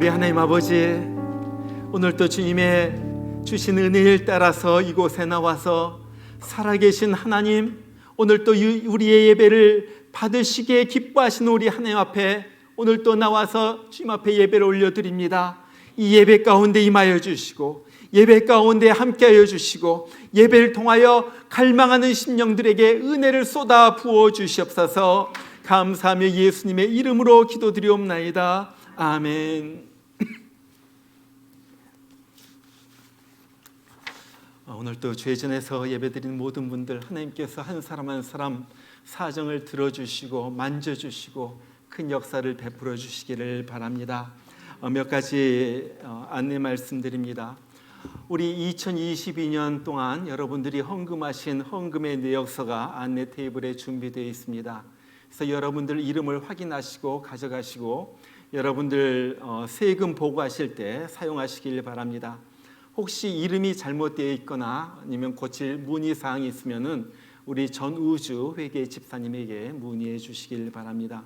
우리 하나님 아버지, 오늘도 주님의 주신 은혜를 따라서 이곳에 나와서 살아계신 하나님, 오늘도 우리의 예배를 받으시기에 기뻐하시는 우리 하나님 앞에 오늘도 나와서 주님 앞에 예배를 올려드립니다. 이 예배 가운데 임하여 주시고, 예배 가운데 함께하여 주시고, 예배를 통하여 갈망하는 심령들에게 은혜를 쏟아 부어 주시옵소서. 감사하며 예수님의 이름으로 기도드리옵나이다. 아멘. 오늘도 죄전에서 예배드리는 모든 분들, 하나님께서 한 사람 한 사람 사정을 들어주시고 만져주시고 큰 역사를 베풀어 주시기를 바랍니다. 몇 가지 안내 말씀드립니다. 우리 2022년 동안 여러분들이 헌금하신 헌금의 내역서가 안내 테이블에 준비되어 있습니다. 그래서 여러분들 이름을 확인하시고 가져가시고 여러분들 세금 보고하실 때 사용하시길 바랍니다. 혹시 이름이 잘못되어 있거나 아니면 고칠 문의사항이 있으면 우리 전우주 회계 집사님에게 문의해 주시길 바랍니다.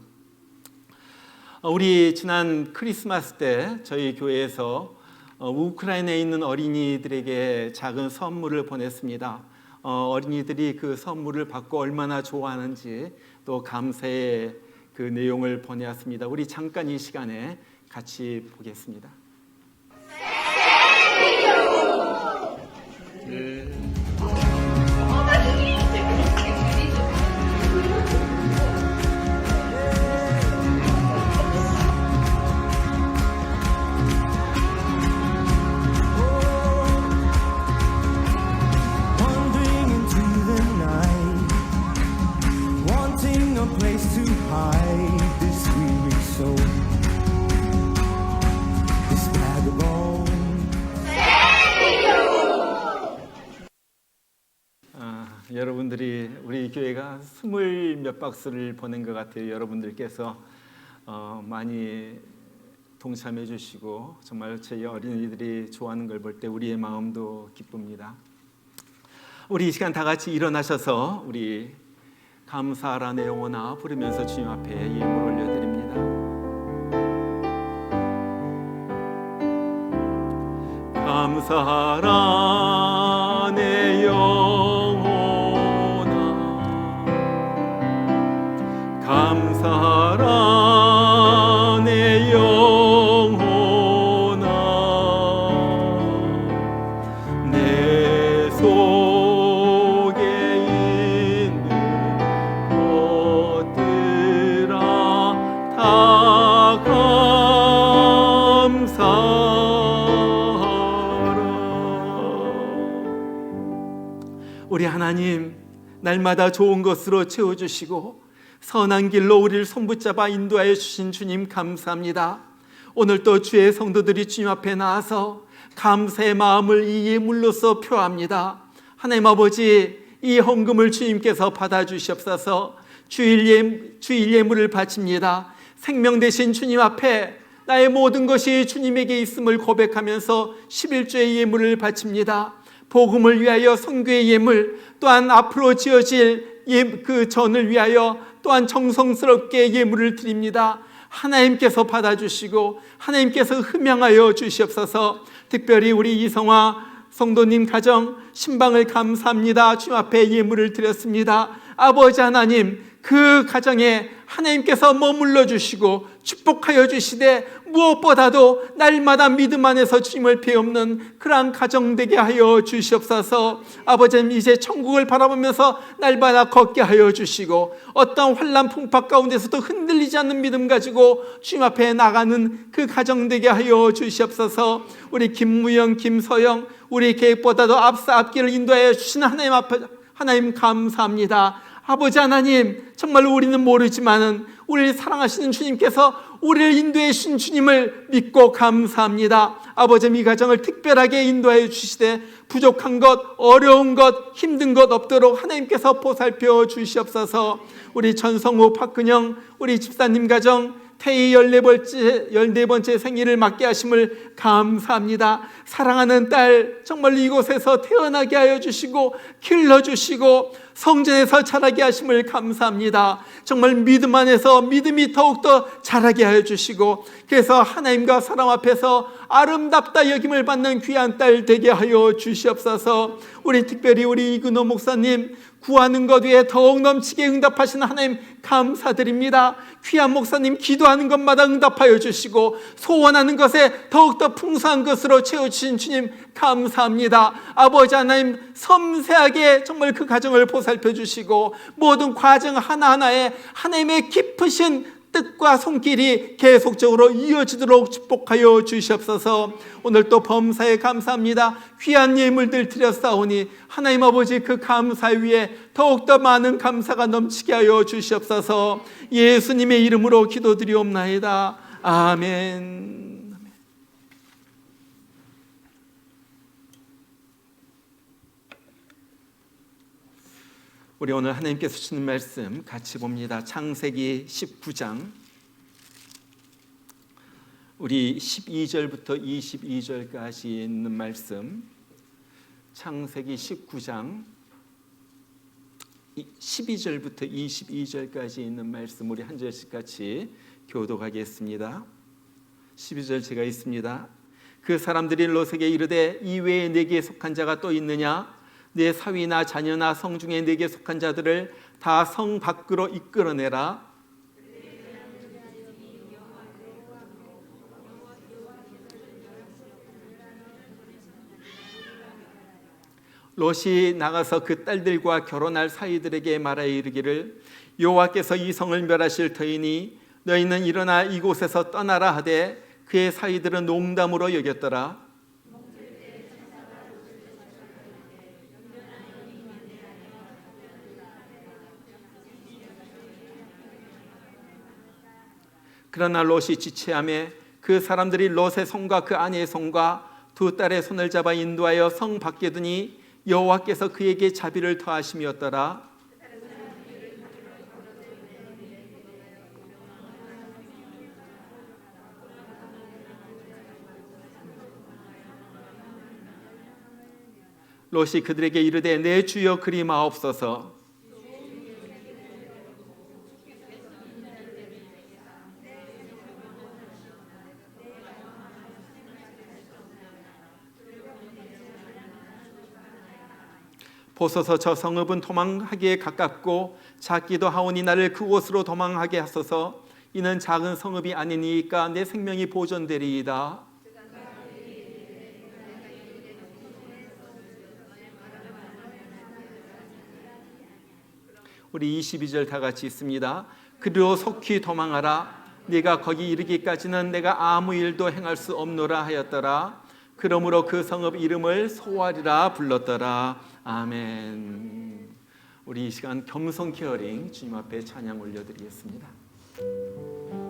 우리 지난 크리스마스 때 저희 교회에서 우크라이나에 있는 어린이들에게 작은 선물을 보냈습니다. 어린이들이 그 선물을 받고 얼마나 좋아하는지 또 감사의 그 내용을 보내왔습니다. 우리 잠깐 이 시간에 같이 보겠습니다. 여러분들이 우리 교회가 20몇 박스를 보낸 것 같아요. 여러분들께서 많이 동참해 주시고 정말 저희 어린이들이 좋아하는 걸 볼 때 우리의 마음도 기쁩니다. 우리 이 시간 다 같이 일어나셔서 우리 감사하라 내 영혼아 부르면서 주님 앞에 예물 올려드립니다. 감사하라 내 영혼아, 감사하라 내 영혼아, 내 속에 있는 것들아 다 감사하라. 우리 하나님, 날마다 좋은 것으로 채워주시고 선한 길로 우리를 손붙잡아 인도하여 주신 주님 감사합니다. 오늘도 주의 성도들이 주님 앞에 나와서 감사의 마음을 이 예물로서 표합니다. 하나님 아버지, 이 헌금을 주님께서 받아주시옵소서. 주일 예물을 바칩니다. 생명 되신 주님 앞에 나의 모든 것이 주님에게 있음을 고백하면서 11조의 예물을 바칩니다. 복음을 위하여 선교의 예물, 또한 앞으로 지어질 그 전을 위하여 또한 정성스럽게 예물을 드립니다. 하나님께서 받아주시고 하나님께서 흠양하여 주시옵소서. 특별히 우리 이성화 성도님 가정 신방을 감사합니다. 주님 앞에 예물을 드렸습니다. 아버지 하나님, 그 가정에 하나님께서 머물러 주시고 축복하여 주시되 무엇보다도 날마다 믿음 안에서 주님을 배우는 그러한 가정 되게 하여 주시옵소서. 아버지님, 이제 천국을 바라보면서 날마다 걷게 하여 주시고 어떤 환난 풍파 가운데서도 흔들리지 않는 믿음 가지고 주님 앞에 나가는 그 가정 되게 하여 주시옵소서. 우리 김무영, 김서영, 우리 계획보다도 앞길을 인도하여 주시는 하나님 앞에 하나님 감사합니다. 아버지 하나님, 정말 우리는 모르지만은 우리를 사랑하시는 주님께서 우리를 인도해 주신 주님을 믿고 감사합니다. 아버지, 이 가정을 특별하게 인도해 주시되 부족한 것, 어려운 것, 힘든 것 없도록 하나님께서 보살펴 주시옵소서. 우리 전성우, 박근영, 우리 집사님 가정 태희 14번째 생일을 맞게 하심을 감사합니다. 사랑하는 딸 정말 이곳에서 태어나게 하여 주시고 길러주시고 성전에서 자라게 하심을 감사합니다. 정말 믿음 안에서 믿음이 더욱더 자라게 하여 주시고 그래서 하나님과 사람 앞에서 아름답다 여김을 받는 귀한 딸 되게 하여 주시옵소서. 우리 특별히 우리 이근호 목사님 구하는 것 위에 더욱 넘치게 응답하시는 하나님 감사드립니다. 귀한 목사님 기도하는 것마다 응답하여 주시고 소원하는 것에 더욱더 풍성한 것으로 채워주신 주님 감사합니다. 아버지 하나님 섬세하게 정말 그 가정을 보살펴 주시고 모든 과정 하나하나에 하나님의 깊으신 뜻과 손길이 계속적으로 이어지도록 축복하여 주시옵소서. 오늘 또 범사에 감사합니다. 귀한 예물들 드렸사오니 하나님 아버지 그 감사 위에 더욱더 많은 감사가 넘치게 하여 주시옵소서. 예수님의 이름으로 기도드리옵나이다. 아멘. 우리 오늘 하나님께서 주시는 말씀 같이 봅니다. 창세기 19장 우리 12절부터 22절까지 있는 말씀, 창세기 19장 12절부터 22절까지 있는 말씀 우리 한 절씩 같이 교독하겠습니다. 12절 제가 읽습니다. 그 사람들이 롯에게 이르되 이 외에 네게 속한 자가 또 있느냐? 내 사위나 자녀나 성 중에 네게 속한 자들을 다 성 밖으로 이끌어내라. 롯이 나가서 그 딸들과 결혼할 사위들에게 말하여 이르기를 여호와께서 이 성을 멸하실 터이니 너희는 일어나 이곳에서 떠나라 하되 그의 사위들은 농담으로 여겼더라. 그러나 롯이 지체하며 그 사람들이 롯의 손과 그 아내의 손과 두 딸의 손을 잡아 인도하여 성 밖에 두니 여호와께서 그에게 자비를 더하심이었더라. 롯이 그들에게 이르되 내 주여 그리 마옵소서. 보소서 저 성읍은 도망하기에 가깝고 작기도 하오니 나를 그곳으로 도망하게 하소서. 이는 작은 성읍이 아니니까 내 생명이 보존되리이다. 우리 22절 다 같이 있습니다. 그리로 속히 도망하라. 네가 거기 이르기까지는 내가 아무 일도 행할 수 없노라 하였더라. 그러므로 그 성읍 이름을 소알이라 불렀더라. 아멘. 우리 이 시간 겸손 케어링 주님 앞에 찬양 올려드리겠습니다. Sweet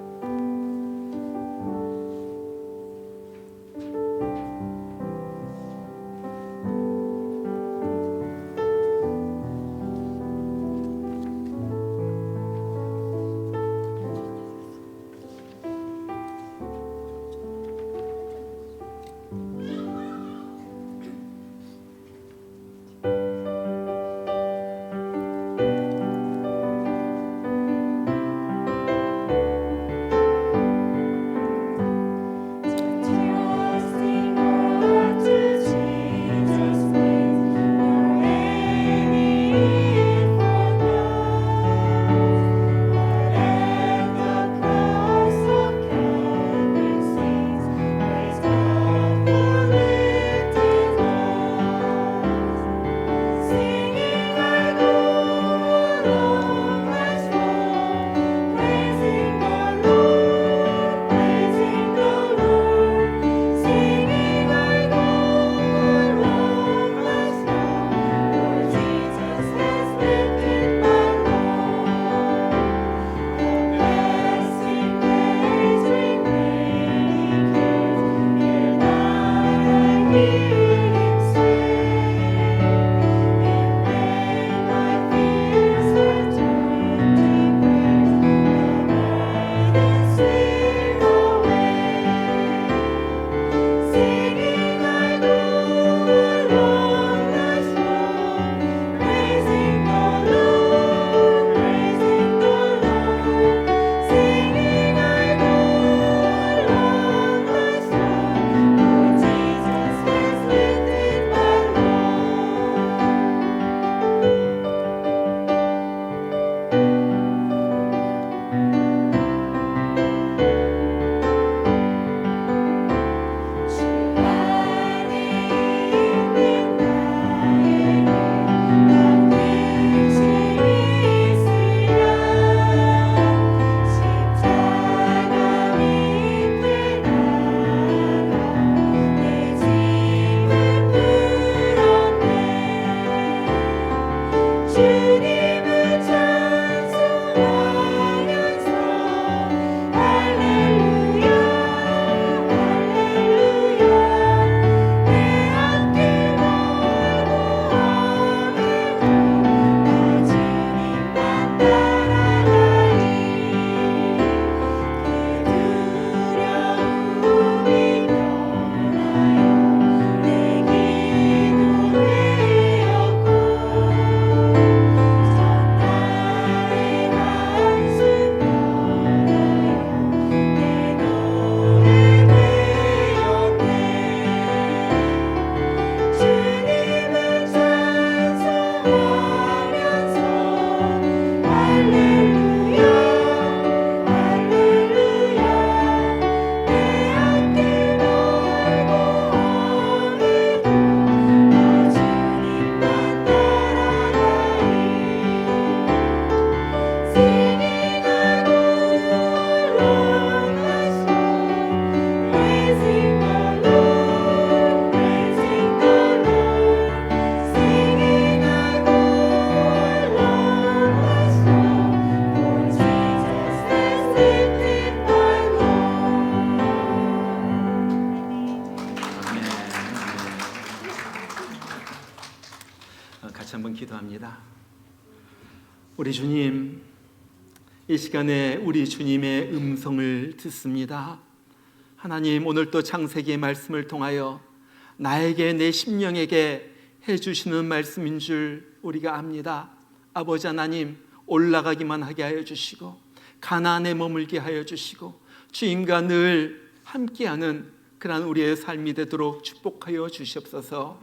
같이 한번 기도합니다. 우리 주님, 이 시간에 우리 주님의 음성을 듣습니다. 하나님, 오늘 또 창세기의 말씀을 통하여 나에게, 내 심령에게 해주시는 말씀인 줄 우리가 압니다. 아버지 하나님, 올라가기만 하게 하여 주시고 가나안에 머물게 하여 주시고 주님과 늘 함께하는 그러한 우리의 삶이 되도록 축복하여 주시옵소서.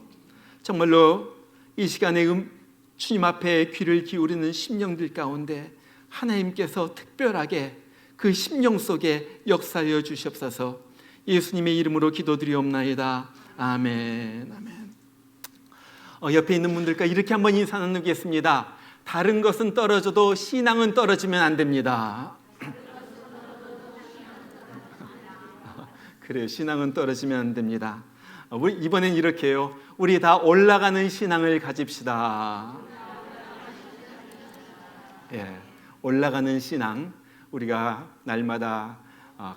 정말로 이 시간에 주님 앞에 귀를 기울이는 심령들 가운데 하나님께서 특별하게 그 심령 속에 역사하여 주시옵소서. 예수님의 이름으로 기도드리옵나이다. 아멘. 아멘. 옆에 있는 분들과 이렇게 한번 인사 나누겠습니다. 다른 것은 떨어져도 신앙은 떨어지면 안 됩니다. 그래요, 신앙은 떨어지면 안 됩니다. 우리 이번엔 이렇게 해요. 우리 다 올라가는 신앙을 가집시다. 예, 올라가는 신앙 우리가 날마다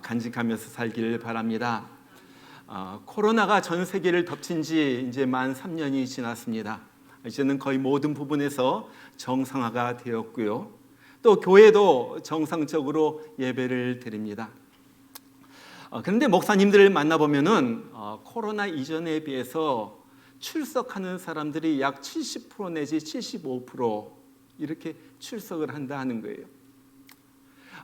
간직하면서 살기를 바랍니다. 코로나가 전 세계를 덮친 지 이제 만 3년이 지났습니다. 이제는 거의 모든 부분에서 정상화가 되었고요. 또 교회도 정상적으로 예배를 드립니다. 그런데 목사님들을 만나보면은 코로나 이전에 비해서 출석하는 사람들이 약 70% 내지 75% 이렇게 출석을 한다 하는 거예요.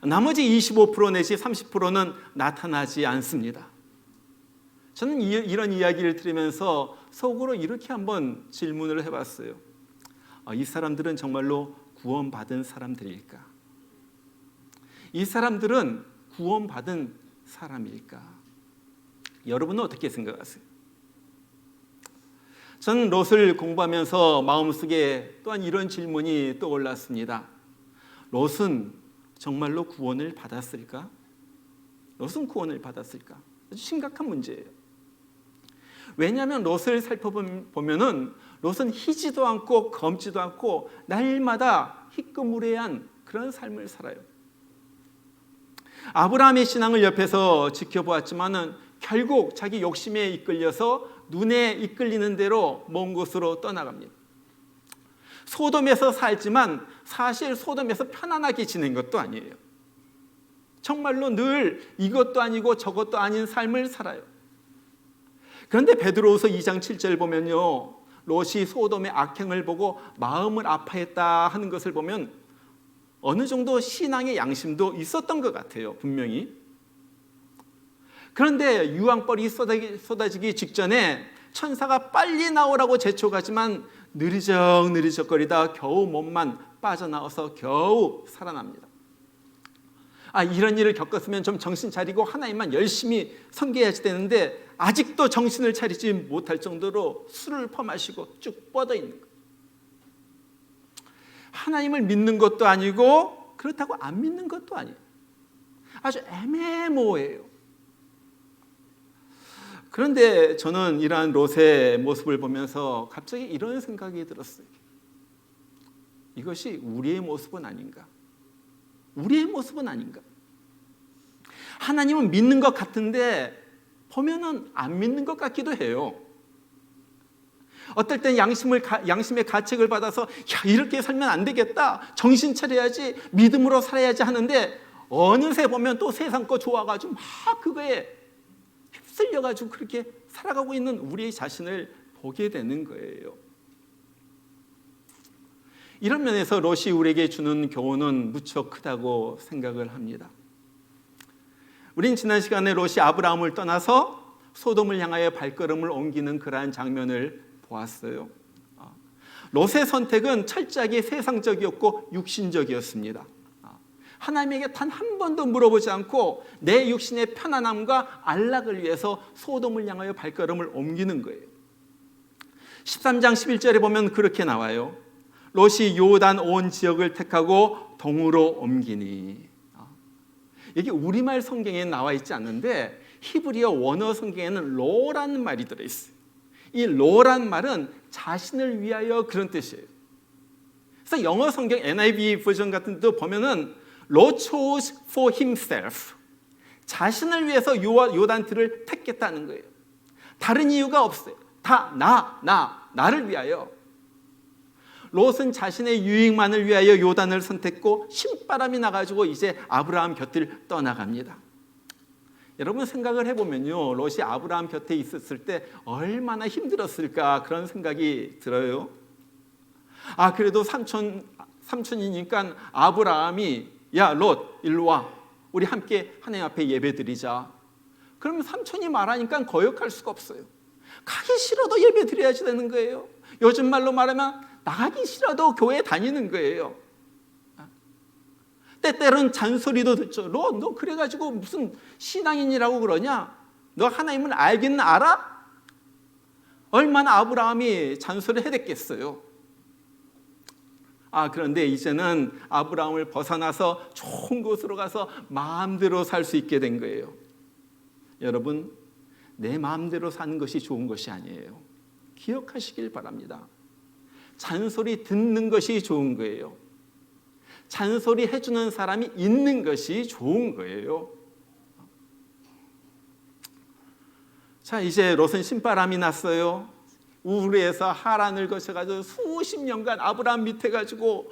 나머지 25% 내지 30%는 나타나지 않습니다. 저는 이런 이야기를 들으면서 속으로 이렇게 한번 질문을 해봤어요. 이 사람들은 정말로 구원받은 사람들일까? 이 사람들은 구원받은 사람일까? 여러분은 어떻게 생각하세요? 저는 롯을 공부하면서 마음속에 또한 이런 질문이 떠올랐습니다. 롯은 정말로 구원을 받았을까? 롯은 구원을 받았을까? 아주 심각한 문제예요. 왜냐하면 롯을 살펴보면은 롯은 희지도 않고 검지도 않고 날마다 희끄무레한 그런 삶을 살아요. 아브라함의 신앙을 옆에서 지켜보았지만은 결국 자기 욕심에 이끌려서 눈에 이끌리는 대로 먼 곳으로 떠나갑니다. 소돔에서 살지만 사실 소돔에서 편안하게 지낸 것도 아니에요. 정말로 늘 이것도 아니고 저것도 아닌 삶을 살아요. 그런데 베드로후서 2장 7절 보면요, 롯이 소돔의 악행을 보고 마음을 아파했다 하는 것을 보면 어느 정도 신앙의 양심도 있었던 것 같아요, 분명히. 그런데 유황벌이 쏟아지기 직전에 천사가 빨리 나오라고 재촉하지만 느리적거리다 겨우 몸만 빠져나와서 겨우 살아납니다. 이런 일을 겪었으면 좀 정신 차리고 하나님만 열심히 섬겨야지 되는데 아직도 정신을 차리지 못할 정도로 술을 퍼마시고 쭉 뻗어 있는 거예요. 하나님을 믿는 것도 아니고 그렇다고 안 믿는 것도 아니에요. 아주 애매모호해요. 그런데 저는 이러한 롯의 모습을 보면서 갑자기 이런 생각이 들었어요. 이것이 우리의 모습은 아닌가? 우리의 모습은 아닌가? 하나님은 믿는 것 같은데 보면은 안 믿는 것 같기도 해요. 어떨 땐 양심의 가책을 받아서 이렇게 살면 안 되겠다, 정신 차려야지, 믿음으로 살아야지 하는데 어느새 보면 또 세상 거 좋아가지고 막 그거에 휩쓸려가지고 그렇게 살아가고 있는 우리의 자신을 보게 되는 거예요. 이런 면에서 롯이 우리에게 주는 교훈은 무척 크다고 생각을 합니다. 우린 지난 시간에 롯이 아브라함을 떠나서 소돔을 향하여 발걸음을 옮기는 그러한 장면을 보았어요. 롯의 선택은 철저하게 세상적이었고 육신적이었습니다. 하나님에게 단 한 번도 물어보지 않고 내 육신의 편안함과 안락을 위해서 소돔을 향하여 발걸음을 옮기는 거예요. 13장 11절에 보면 그렇게 나와요. 롯이 요단 온 지역을 택하고 동으로 옮기니. 이게 우리말 성경에 나와 있지 않는데 히브리어 원어 성경에는 로라는 말이 들어있어요. 이 로란 말은 자신을 위하여 그런 뜻이에요. 그래서 영어 성경 NIV 버전 같은 데 보면은 Lot chose for himself. 자신을 위해서 요단들을 택했다는 거예요. 다른 이유가 없어요. 다 나를 위하여. 롯은 자신의 유익만을 위하여 요단을 선택했고 신바람이 나가지고 이제 아브라함 곁을 떠나갑니다. 여러분 생각을 해보면요, 롯이 아브라함 곁에 있었을 때 얼마나 힘들었을까 그런 생각이 들어요. 그래도 삼촌이니까 아브라함이 야 롯 일로 와, 우리 함께 하나님 앞에 예배드리자. 그러면 삼촌이 말하니까 거역할 수가 없어요. 가기 싫어도 예배드려야지 되는 거예요. 요즘 말로 말하면 나가기 싫어도 교회 다니는 거예요. 때때로는 잔소리도 듣죠. 너 그래가지고 무슨 신앙인이라고 그러냐? 너 하나님을 알기는 알아? 얼마나 아브라함이 잔소리를 해댔겠어요. 그런데 이제는 아브라함을 벗어나서 좋은 곳으로 가서 마음대로 살 수 있게 된 거예요. 여러분, 내 마음대로 사는 것이 좋은 것이 아니에요. 기억하시길 바랍니다. 잔소리 듣는 것이 좋은 거예요. 잔소리 해주는 사람이 있는 것이 좋은 거예요. 자, 이제 롯은 신바람이 났어요. 우르에서 하란을 거쳐가지고 수십 년간 아브라함 밑에 가지고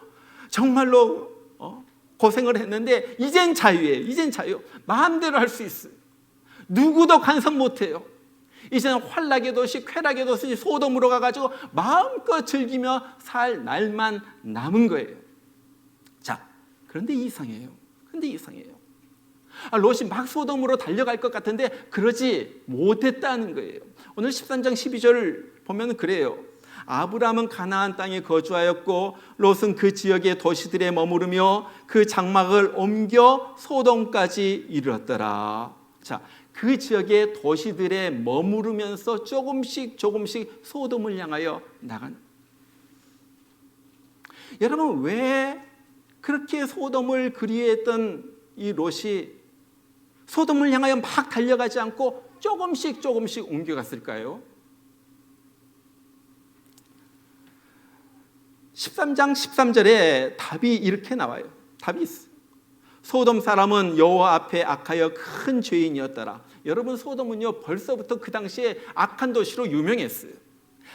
정말로 고생을 했는데 이젠 자유예요. 이젠 자유. 마음대로 할 수 있어요. 누구도 간섭 못해요. 이제는 환락의 도시, 쾌락의 도시 소돔으로 가가지고 마음껏 즐기며 살 날만 남은 거예요. 자, 그런데 이상해요. 롯이 막 소돔으로 달려갈 것 같은데 그러지 못했다는 거예요. 오늘 13장 12절을 보면 그래요. 아브라함은 가나안 땅에 거주하였고 롯은 그 지역의 도시들에 머무르며 그 장막을 옮겨 소돔까지 이르렀더라. 자, 그 지역의 도시들에 머무르면서 조금씩 소돔을 향하여 나간. 여러분, 왜 그렇게 소돔을 그리했던 이 롯이 소돔을 향하여 막 달려가지 않고 조금씩 옮겨갔을까요? 13장 13절에 답이 이렇게 나와요. 답이 있어요. 소돔 사람은 여호와 앞에 악하여 큰 죄인이었더라. 여러분, 소돔은요 벌써부터 그 당시에 악한 도시로 유명했어요.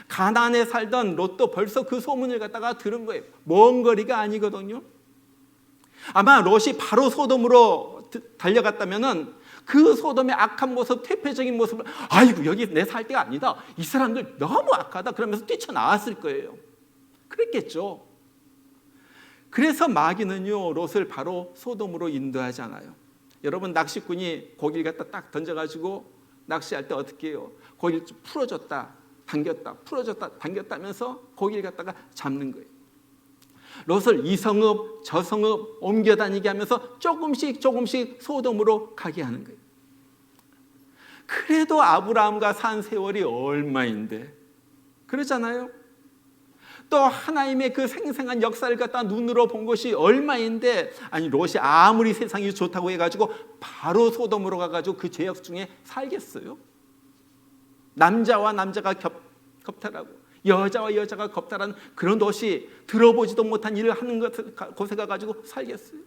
가나안에 살던 롯도 벌써 그 소문을 갖다가 들은 거예요. 먼 거리가 아니거든요. 아마 롯이 바로 소돔으로 달려갔다면은 그 소돔의 악한 모습, 퇴폐적인 모습을 아이고 여기 내 살 데가 아니다. 이 사람들 너무 악하다. 그러면서 뛰쳐나왔을 거예요. 그랬겠죠. 그래서 마귀는요 롯을 바로 소돔으로 인도하지 않아요. 여러분, 낚시꾼이 고기를 갖다 딱 던져가지고 낚시할 때 어떻게 해요? 고기를 좀 풀어줬다 당겼다 풀어줬다 당겼다 하면서 고기를 갖다가 잡는 거예요. 롯을 이 성읍 저 성읍 옮겨 다니게 하면서 조금씩 소돔으로 가게 하는 거예요. 그래도 아브라함과 산 세월이 얼마인데, 그러잖아요. 또 하나님의 그 생생한 역사를 갖다 눈으로 본 것이 얼마인데, 아니 롯이 아무리 세상이 좋다고 해가지고 바로 소돔으로 가가지고 그 죄악 중에 살겠어요? 남자와 남자가 겁탈하고 여자와 여자가 겁탈하는 그런 도시, 들어보지도 못한 일을 하는 곳에 가가지고 살겠어요?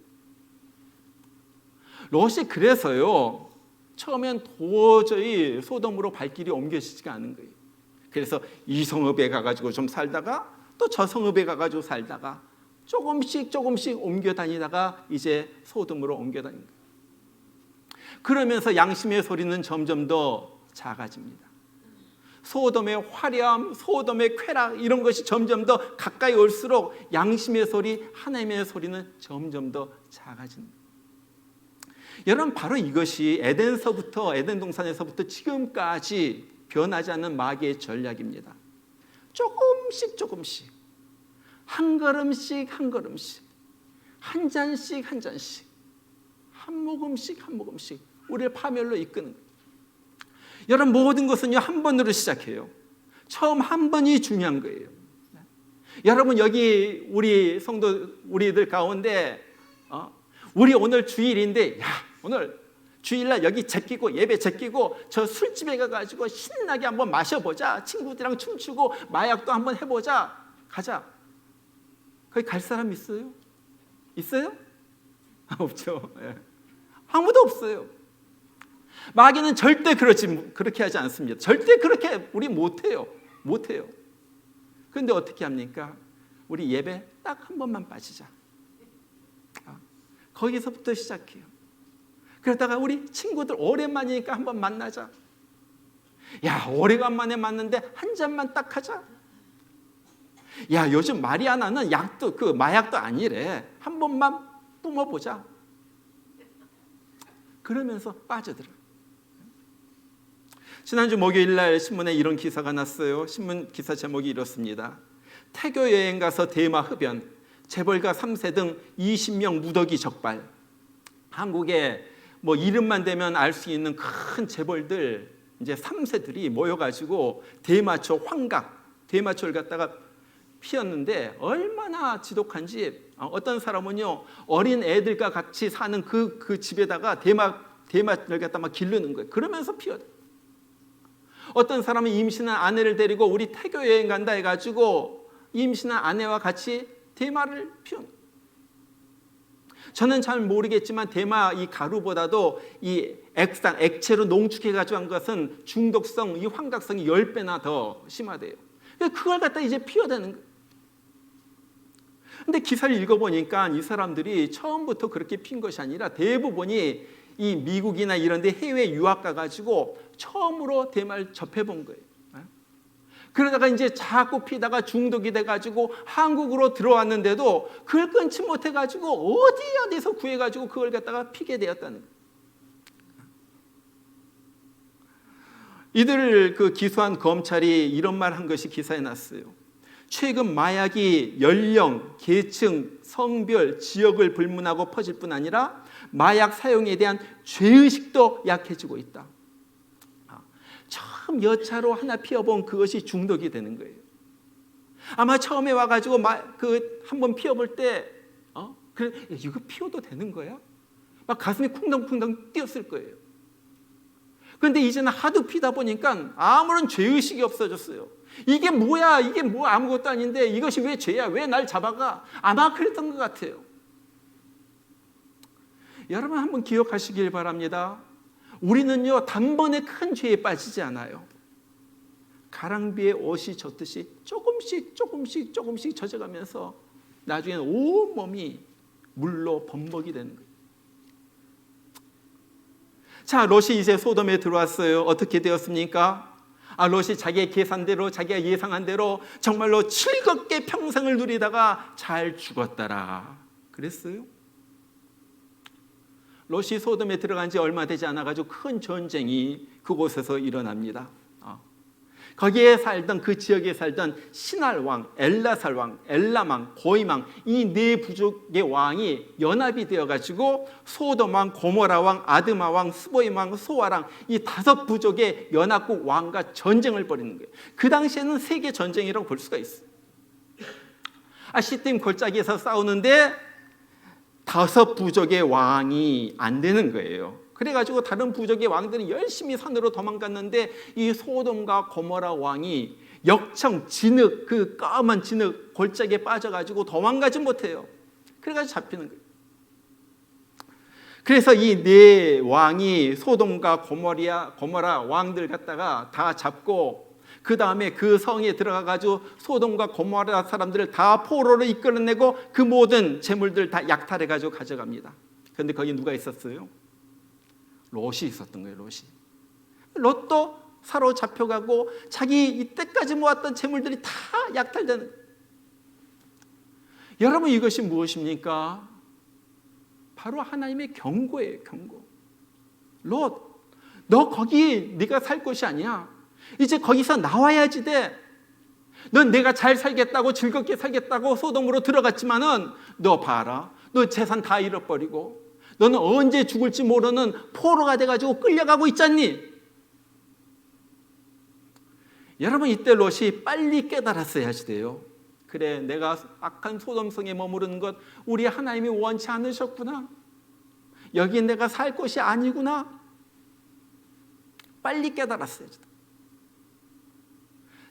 롯이 그래서요 처음엔 도저히 소돔으로 발길이 옮겨지지가 않은 거예요. 그래서 이 성읍에 가가지고 좀 살다가 또 저 성읍에 가가지고 살다가 조금씩 옮겨 다니다가 이제 소돔으로 옮겨 다닌 거예요. 그러면서 양심의 소리는 점점 더 작아집니다. 소돔의 화려함, 소돔의 쾌락 이런 것이 점점 더 가까이 올수록 양심의 소리, 하나님의 소리는 점점 더 작아진다. 여러분, 바로 이것이 에덴 동산에서부터 지금까지 변하지 않는 마귀의 전략입니다. 조금씩 한 걸음씩 한 잔씩 한 모금씩 우리를 파멸로 이끄는 거예요. 여러분, 모든 것은요 한 번으로 시작해요. 처음 한 번이 중요한 거예요. 여러분, 여기 우리 우리들 가운데 우리 오늘 주일인데, 오늘 주일날 여기 제끼고 예배 제끼고 저 술집에 가가지고 신나게 한번 마셔보자, 친구들이랑 춤추고 마약도 한번 해보자, 가자. 거기 갈 사람 있어요? 있어요? 없죠. 아무도 없어요. 마귀는 절대 그렇게 하지 않습니다. 절대 그렇게 우리 못해요. 그런데 어떻게 합니까? 우리 예배 딱 한 번만 빠지자. 거기서부터 시작해요. 그러다가 우리 친구들 오랜만이니까 한번 만나자. 야, 오래간만에 만났는데 한 잔만 딱 하자. 야, 요즘 마리아나는 약도 마약도 아니래. 한 번만 뿜어보자. 그러면서 빠져들어. 지난주 목요일날 신문에 이런 기사가 났어요. 신문 기사 제목이 이렇습니다. 태교 여행 가서 대마 흡연, 재벌가 3세 등 20명 무더기 적발. 한국에 뭐 이름만 대면 알 수 있는 큰 재벌들 이제 3세들이 모여가지고 대마초 환각, 대마초를 갖다가 피웠는데 얼마나 지독한지, 어떤 사람은요 어린 애들과 같이 사는 그 집에다가 대마를 갖다 막 기르는 거예요. 그러면서 피워. 어떤 사람은 임신한 아내를 데리고 우리 태교 여행 간다 해가지고 임신한 아내와 같이 대마를 피운. 저는 잘 모르겠지만 대마 이 가루보다도 이 액상, 액체로 농축해가지고 한 것은 중독성, 이 환각성이 10배나 더 심하대요. 그걸 갖다 이제 피워대는 거예요. 근데 기사를 읽어보니까 이 사람들이 처음부터 그렇게 핀 것이 아니라 대부분이 이 미국이나 이런 데 해외 유학 가가지고 처음으로 대마를 접해본 거예요. 그러다가 이제 자꾸 피다가 중독이 돼가지고 한국으로 들어왔는데도 그걸 끊지 못해가지고 어디서 구해가지고 그걸 갖다가 피게 되었다는 거예요. 이들을 기소한 검찰이 이런 말 한 것이 기사에 났어요. 최근 마약이 연령, 계층, 성별, 지역을 불문하고 퍼질 뿐 아니라 마약 사용에 대한 죄의식도 약해지고 있다. 처음 여차로 하나 피워본 그것이 중독이 되는 거예요. 아마 처음에 와가지고 한번 피워볼 때 그래, 이거 피워도 되는 거야? 막 가슴이 쿵덩쿵덩 뛰었을 거예요. 그런데 이제는 하도 피다 보니까 아무런 죄의식이 없어졌어요. 이게 뭐야? 이게 뭐 아무것도 아닌데 이것이 왜 죄야? 왜 날 잡아가? 아마 그랬던 것 같아요. 여러분 한번 기억하시길 바랍니다. 우리는요 단번에 큰 죄에 빠지지 않아요. 가랑비에 옷이 젖듯이 조금씩 젖어가면서 나중에는 온 몸이 물로 범벅이 되는 거예요. 자, 롯이 이제 소돔에 들어왔어요. 어떻게 되었습니까? 롯이 자기의 계산대로, 자기가 예상한 대로 정말로 즐겁게 평생을 누리다가 잘 죽었더라 그랬어요. 롯이 소돔에 들어간 지 얼마 되지 않아가지고 큰 전쟁이 그곳에서 일어납니다. 거기에 살던, 그 지역에 살던 시날 왕, 엘라살 왕, 엘람 왕, 고임 왕, 이 네 부족의 왕이 연합이 되어가지고 소돔 왕, 고모라 왕, 아드마 왕, 스보임 왕, 소아 왕, 이 5 부족의 연합국 왕과 전쟁을 벌이는 거예요. 그 당시에는 세계 전쟁이라고 볼 수가 있어요. 시딤 골짜기에서 싸우는데 5 부족의 왕이 안 되는 거예요. 그래가지고 다른 부족의 왕들은 열심히 산으로 도망갔는데 이 소돔과 고모라 왕이 역청, 진흙, 그 까만 진흙 골짜기에 빠져가지고 도망가지 못해요. 그래가지고 잡히는 거예요. 그래서 이 네 왕이 소돔과 고모라 왕들 갖다가 다 잡고 그 다음에 그 성에 들어가가지고 소돔과 고모라 사람들을 다 포로로 이끌어내고 그 모든 재물들 다 약탈해가지고 가져갑니다. 그런데 거기 누가 있었어요? 롯이 있었던 거예요. 롯도 사로잡혀가고 자기 이때까지 모았던 재물들이 다 약탈되는. 여러분 이것이 무엇입니까? 바로 하나님의 경고예요. 경고. 롯, 너 거기 네가 살 곳이 아니야. 이제 거기서 나와야지 돼. 넌 내가 잘 살겠다고 즐겁게 살겠다고 소돔으로 들어갔지만은 너 봐라. 너 재산 다 잃어버리고 너는 언제 죽을지 모르는 포로가 돼가지고 끌려가고 있잖니. 여러분 이때 롯이 빨리 깨달았어야지 돼요. 그래, 내가 악한 소돔성에 머무르는 것 우리 하나님이 원치 않으셨구나. 여기 내가 살 곳이 아니구나. 빨리 깨달았어야지 돼.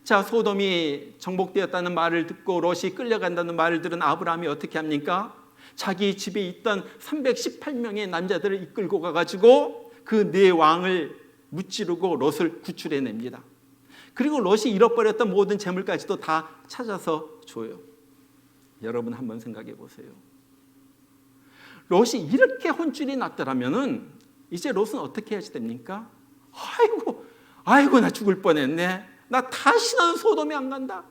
자, 소돔이 정복되었다는 말을 듣고 롯이 끌려간다는 말을 들은 아브라함이 어떻게 합니까? 자기 집에 있던 318명의 남자들을 이끌고 가가지고 그 네 왕을 무찌르고 롯을 구출해냅니다. 그리고 롯이 잃어버렸던 모든 재물까지도 다 찾아서 줘요. 여러분 한번 생각해 보세요. 롯이 이렇게 혼쭐이 났더라면은 이제 롯은 어떻게 해야 됩니까? 아이고 나 죽을 뻔했네. 나 다시는 소돔에 안 간다.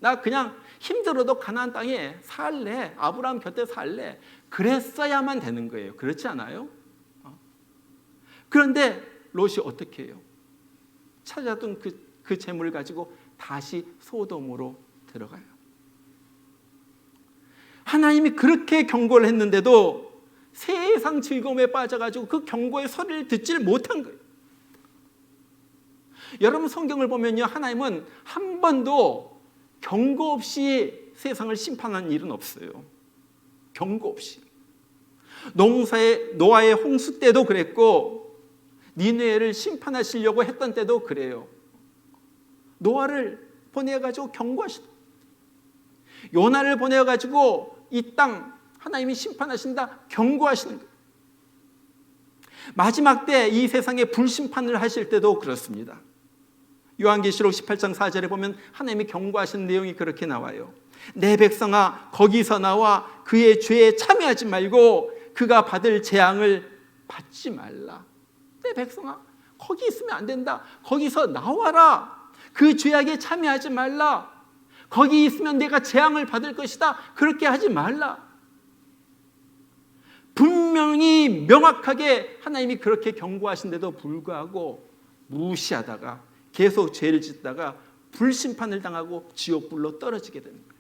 나 그냥 힘들어도 가나안 땅에 살래. 아브라함 곁에 살래. 그랬어야만 되는 거예요. 그렇지 않아요? 그런데 롯이 어떻게 해요? 찾아둔 그 재물을 가지고 다시 소돔으로 들어가요. 하나님이 그렇게 경고를 했는데도 세상 즐거움에 빠져가지고 그 경고의 소리를 듣질 못한 거예요. 여러분 성경을 보면요, 하나님은 한 번도 경고 없이 세상을 심판한 일은 없어요. 경고 없이. 노아의 홍수 때도 그랬고 니느웨를 심판하시려고 했던 때도 그래요. 노아를 보내가지고 경고하시다. 요나를 보내가지고 이 땅 하나님이 심판하신다 경고하시는 거예요. 마지막 때 이 세상에 불심판을 하실 때도 그렇습니다. 요한계시록 18장 4절에 보면 하나님이 경고하시는 내용이 그렇게 나와요. 내 백성아 거기서 나와 그의 죄에 참여하지 말고 그가 받을 재앙을 받지 말라. 내 백성아 거기 있으면 안 된다. 거기서 나와라. 그 죄악에 참여하지 말라. 거기 있으면 내가 재앙을 받을 것이다. 그렇게 하지 말라. 분명히 명확하게 하나님이 그렇게 경고하신데도 불구하고 무시하다가 계속 죄를 짓다가 불심판을 당하고 지옥불로 떨어지게 되는 거예요.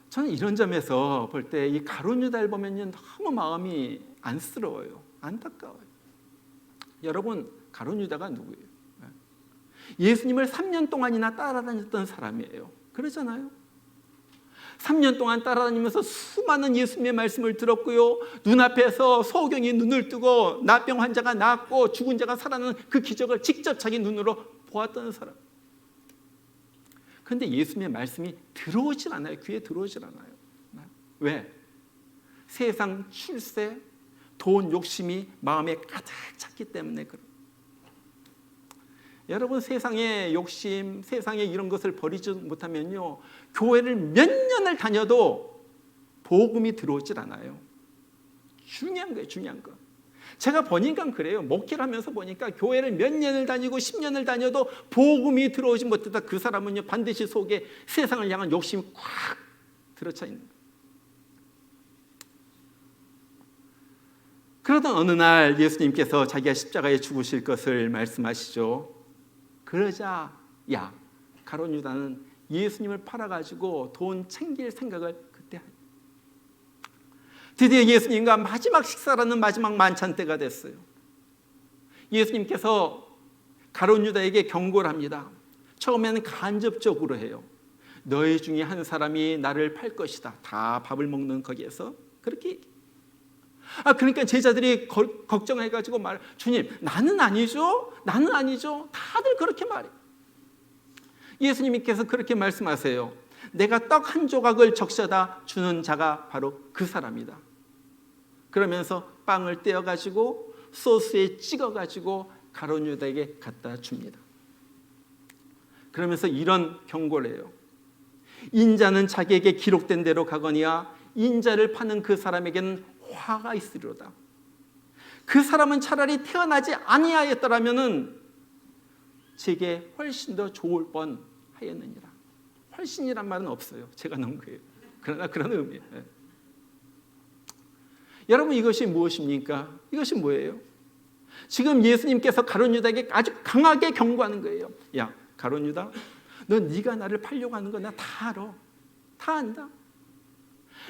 저는 이런 점에서 볼 때 이 가룟 유다를 보면 너무 마음이 안쓰러워요. 안타까워요. 여러분 가룟 유다가 누구예요? 예수님을 3년 동안이나 따라다녔던 사람이에요. 그러잖아요. 3년 동안 따라다니면서 수많은 예수님의 말씀을 들었고요. 눈앞에서 소경이 눈을 뜨고 나병 환자가 낫고 죽은 자가 살아나는 그 기적을 직접 자기 눈으로 보았던 사람. 그런데 예수님의 말씀이 들어오질 않아요. 귀에 들어오질 않아요. 왜? 세상 출세, 돈 욕심이 마음에 가득 찼기 때문에 그래요. 여러분 세상의 욕심, 세상의 이런 것을 버리지 못하면요, 교회를 몇 년을 다녀도 복음이 들어오질 않아요. 중요한 거예요. 중요한 거. 제가 보니까 그래요. 목회를 하면서 보니까 교회를 몇 년을 다니고 10년을 다녀도 복음이 들어오지 못했다. 그 사람은요 반드시 속에 세상을 향한 욕심이 꽉 들어차 있는 거예요. 그러던 어느 날 예수님께서 자기가 십자가에 죽으실 것을 말씀하시죠. 그러자 가룟 유다는 예수님을 팔아가지고 돈 챙길 생각을 그때 하죠. 드디어 예수님과 마지막 식사라는 마지막 만찬 때가 됐어요. 예수님께서 가룟 유다에게 경고를 합니다. 처음에는 간접적으로 해요. 너희 중에 한 사람이 나를 팔 것이다. 다 밥을 먹는 거기에서 그렇게. 그러니까 제자들이 걱정해가지고 주님 나는 아니죠. 나는 아니죠. 다들 그렇게 말해요. 예수님께서 그렇게 말씀하세요. 내가 떡 한 조각을 적셔다 주는 자가 바로 그 사람이다. 그러면서 빵을 떼어가지고 소스에 찍어가지고 가룟 유다에게 갖다 줍니다. 그러면서 이런 경고를 해요. 인자는 자기에게 기록된 대로 가거니와 인자를 파는 그 사람에게는 화가 있으리로다. 그 사람은 차라리 태어나지 아니하였더라면은 제게 훨씬 더 좋을 뻔하였느니라. 훨씬이란 말은 없어요. 제가 넣은 거예요. 그러나 그런 의미예요. 여러분 이것이 무엇입니까? 이것이 뭐예요? 지금 예수님께서 가룟 유다에게 아주 강하게 경고하는 거예요. 야 가룟 유다, 너 네가 나를 팔려고 하는 거 나 다 알아. 다 안다.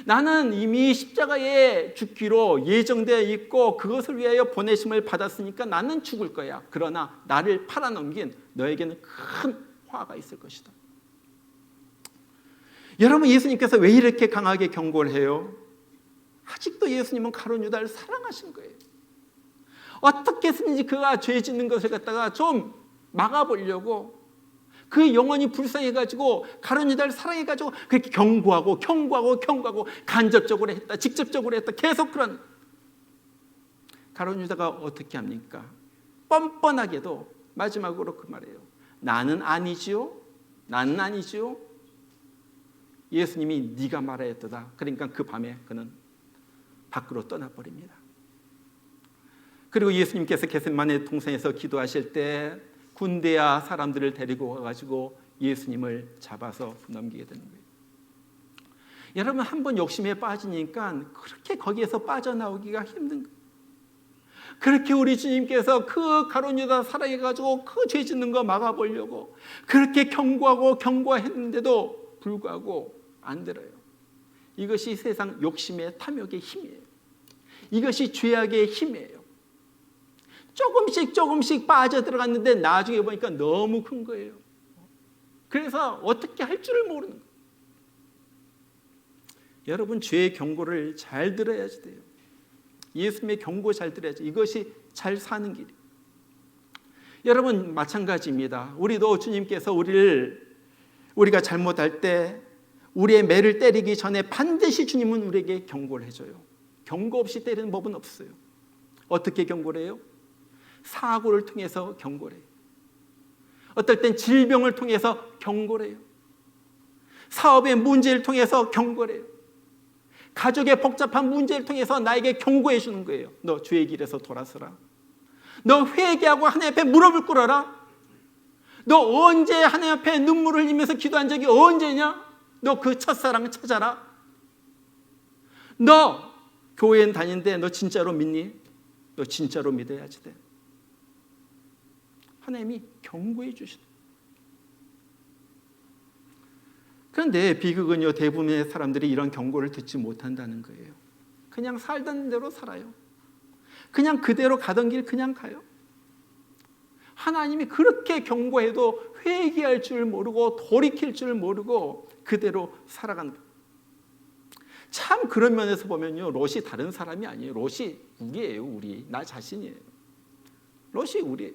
나는 이미 십자가에 죽기로 예정되어 있고 그것을 위하여 보내심을 받았으니까 나는 죽을 거야. 그러나 나를 팔아넘긴 너에게는 큰 화가 있을 것이다. 여러분 예수님께서 왜 이렇게 강하게 경고를 해요? 아직도 예수님은 가룟 유다를 사랑하신 거예요. 어떻게 해서든지 그가 죄 짓는 것을 갖다가 좀 막아보려고 그 영혼이 불쌍해가지고 가룟 유다를 사랑해가지고 그렇게 경고하고 간접적으로 했다, 직접적으로 했다, 계속 그런. 가룟 유다가 어떻게 합니까? 뻔뻔하게도 마지막으로 그 말이에요. 나는 아니지요. 나는 아니죠. 예수님이 네가 말하였도다. 그러니까 그 밤에 그는 밖으로 떠나버립니다. 그리고 예수님께서 겟세마네 동산에서 기도하실 때 군대와 사람들을 데리고 와가지고 예수님을 잡아서 넘기게 되는 거예요. 여러분, 한번 욕심에 빠지니까 그렇게 거기에서 빠져나오기가 힘든 거예요. 그렇게 우리 주님께서 그 가룟 유다 사랑해가지고 그 죄 짓는 거 막아보려고 그렇게 경고하고 경고했는데도 불구하고 안 들어요. 이것이 세상 욕심의 탐욕의 힘이에요. 이것이 죄악의 힘이에요. 조금씩 빠져들어갔는데 나중에 보니까 너무 큰 거예요. 그래서 어떻게 할 줄을 모르는 거예요. 여러분, 죄의 경고를 잘 들어야지 돼요. 예수님의 경고 잘 들어야지. 이것이 잘 사는 길이에요. 여러분, 마찬가지입니다. 우리도 주님께서 우리가 잘못할 때 우리의 매를 때리기 전에 반드시 주님은 우리에게 경고를 해줘요. 경고 없이 때리는 법은 없어요. 어떻게 경고를 해요? 사고를 통해서 경고를 해요. 어떨 땐 질병을 통해서 경고를 해요. 사업의 문제를 통해서 경고를 해요. 가족의 복잡한 문제를 통해서 나에게 경고해 주는 거예요. 너 주의 길에서 돌아서라. 너 회개하고 하나님 앞에 무릎을 꿇어라. 너 언제 하나님 앞에 눈물을 흘리면서 기도한 적이 언제냐? 너 그 첫사랑 찾아라. 너 교회는 다니는데 너 진짜로 믿니? 너 진짜로 믿어야지 돼. 하나님이 경고해 주시다. 그런데 비극은요, 대부분의 사람들이 이런 경고를 듣지 못한다는 거예요. 그냥 살던 대로 살아요. 그냥 그대로 가던 길 그냥 가요. 하나님이 그렇게 경고해도 회개할 줄 모르고 돌이킬 줄 모르고 그대로 살아가는 거예요. 참 그런 면에서 보면요, 롯이 다른 사람이 아니에요. 롯이 우리예요. 우리. 나 자신이에요. 롯이 우리예요.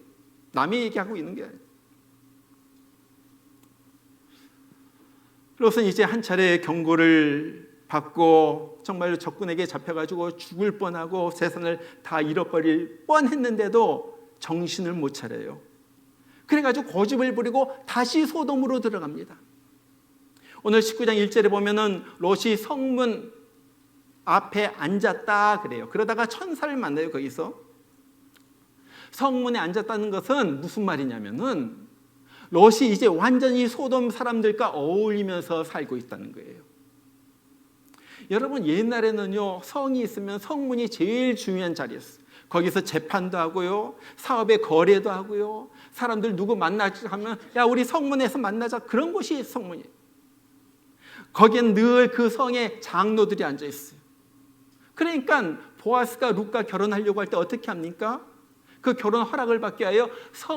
남이 얘기하고 있는 게 아니에요. 롯은 이제 한 차례 경고를 받고 정말로 적군에게 잡혀가지고 죽을 뻔하고 세상을 다 잃어버릴 뻔했는데도 정신을 못 차려요. 그래가지고 고집을 부리고 다시 소돔으로 들어갑니다. 오늘 19장 1절에 보면은 롯이 성문 앞에 앉았다 그래요. 그러다가 천사를 만나요. 거기서 성문에 앉았다는 것은 무슨 말이냐면은 롯이 이제 완전히 소돔 사람들과 어울리면서 살고 있다는 거예요. 여러분, 옛날에는요, 성이 있으면 성문이 제일 중요한 자리였어요. 거기서 재판도 하고요, 사업의 거래도 하고요, 사람들 누구 만나자 하면 야, 우리 성문에서 만나자, 그런 곳이 성문이에요. 거기엔 늘 그 성에 장로들이 앉아 있어요. 그러니까 보아스가 룻과 결혼하려고 할 때 어떻게 합니까? 그 결혼 허락을 받기 위하여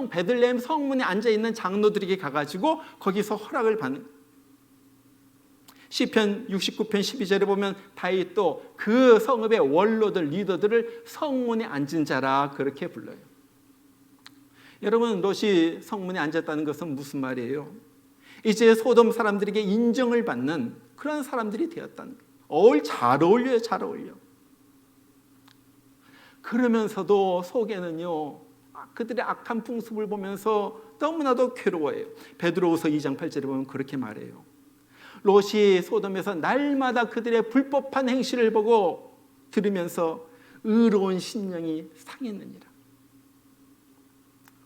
베들레헴 성문에 앉아있는 장로들에게 가가지고 거기서 허락을 받는 거예요. 시편 69편 12절에 보면 다윗도 그 성읍의 원로들, 리더들을 성문에 앉은 자라 그렇게 불러요. 여러분, 롯이 성문에 앉았다는 것은 무슨 말이에요? 이제 소돔 사람들에게 인정을 받는 그런 사람들이 되었다는 거예요. 잘 어울려요. 잘 어울려. 그러면서도 속에는요, 그들의 악한 풍습을 보면서 너무나도 괴로워해요. 베드로후서 2장 8절에 보면 그렇게 말해요. 롯이 소돔에서 날마다 그들의 불법한 행실을 보고 들으면서 의로운 심령이 상했느니라.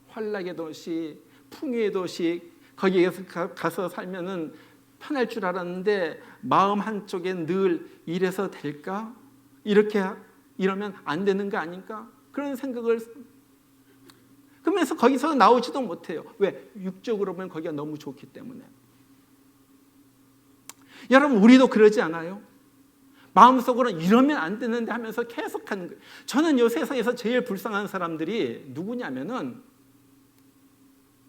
환락의 도시, 풍요의 도시, 거기에 가서 살면은 편할 줄 알았는데 마음 한쪽에 늘 이래서 될까? 이러면 안 되는 거 아닌가? 그런 생각을 그러면서 거기서 나오지도 못해요. 왜? 육적으로 보면 거기가 너무 좋기 때문에. 여러분, 우리도 그러지 않아요? 마음속으로 이러면 안 되는데 하면서 계속 하는 거예요. 저는 이 세상에서 제일 불쌍한 사람들이 누구냐면은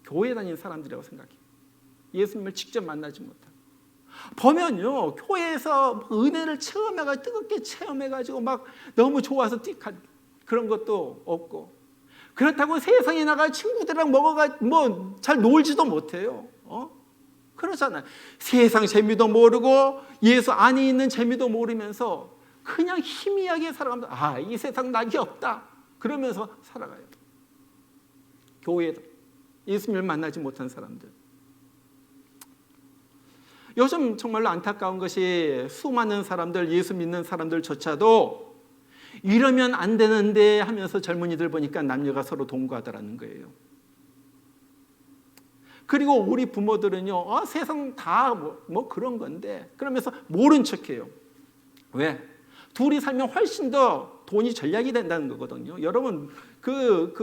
교회 다니는 사람들이라고 생각해요. 예수님을 직접 만나지 못하고. 보면요, 교회에서 은혜를 체험해가지고 뜨겁게 체험해가지고 막 너무 좋아서 그런 것도 없고, 그렇다고 세상에 나가 친구들이랑 잘 놀지도 못해요. 그러잖아요. 세상 재미도 모르고 예수 안에 있는 재미도 모르면서 그냥 희미하게 살아갑니다. 이 세상 낙이 없다 그러면서 살아가요. 교회에 예수님을 만나지 못한 사람들. 요즘 정말로 안타까운 것이 수많은 사람들, 예수 믿는 사람들조차도 이러면 안 되는데 하면서 젊은이들 보니까 남녀가 서로 동거하더라는 거예요. 그리고 우리 부모들은요, 세상 다 뭐 그런 건데 그러면서 모른 척해요. 왜? 둘이 살면 훨씬 더 돈이 절약이 된다는 거거든요. 여러분 그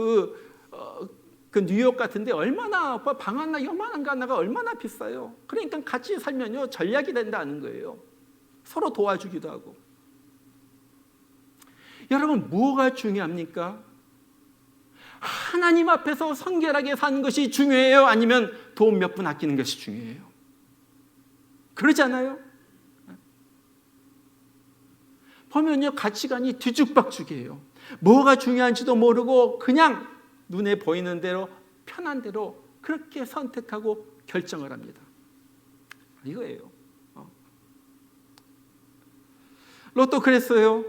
뉴욕 같은데 얼마나 방 하나 요만한 거 하나가 얼마나 비싸요. 그러니까 같이 살면요 전략이 된다는 거예요. 서로 도와주기도 하고. 여러분 뭐가 중요합니까? 하나님 앞에서 성결하게 사는 것이 중요해요? 아니면 돈 몇 푼 아끼는 것이 중요해요? 그러지 않아요? 보면요 가치관이 뒤죽박죽이에요. 뭐가 중요한지도 모르고 그냥 눈에 보이는 대로 편한 대로 그렇게 선택하고 결정을 합니다. 이거예요. 롯도 그랬어요.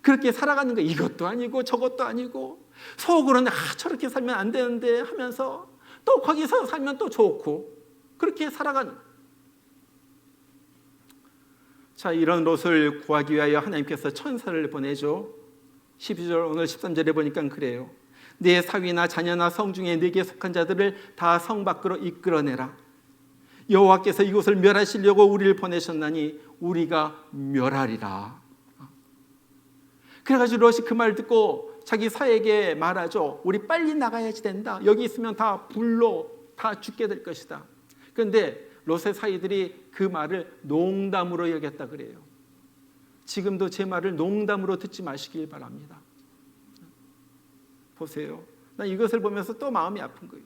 그렇게 살아가는 거 이것도 아니고 저것도 아니고 속으로는 저렇게 살면 안 되는데 하면서 또 거기서 살면 또 좋고 그렇게 살아가는. 자, 이런 롯을 구하기 위하여 하나님께서 천사를 보내죠. 12절 오늘 13절에 보니까 그래요. 내 사위나 자녀나 성 중에 네게 속한 자들을 다 성 밖으로 이끌어내라. 여호와께서 이곳을 멸하시려고 우리를 보내셨나니 우리가 멸하리라. 그래가지고 롯이 그 말 듣고 자기 사위에게 말하죠. 우리 빨리 나가야지 된다. 여기 있으면 다 불로 다 죽게 될 것이다. 그런데 롯의 사위들이 그 말을 농담으로 여겼다 그래요. 지금도 제 말을 농담으로 듣지 마시길 바랍니다. 보세요. 난 이것을 보면서 또 마음이 아픈 거예요.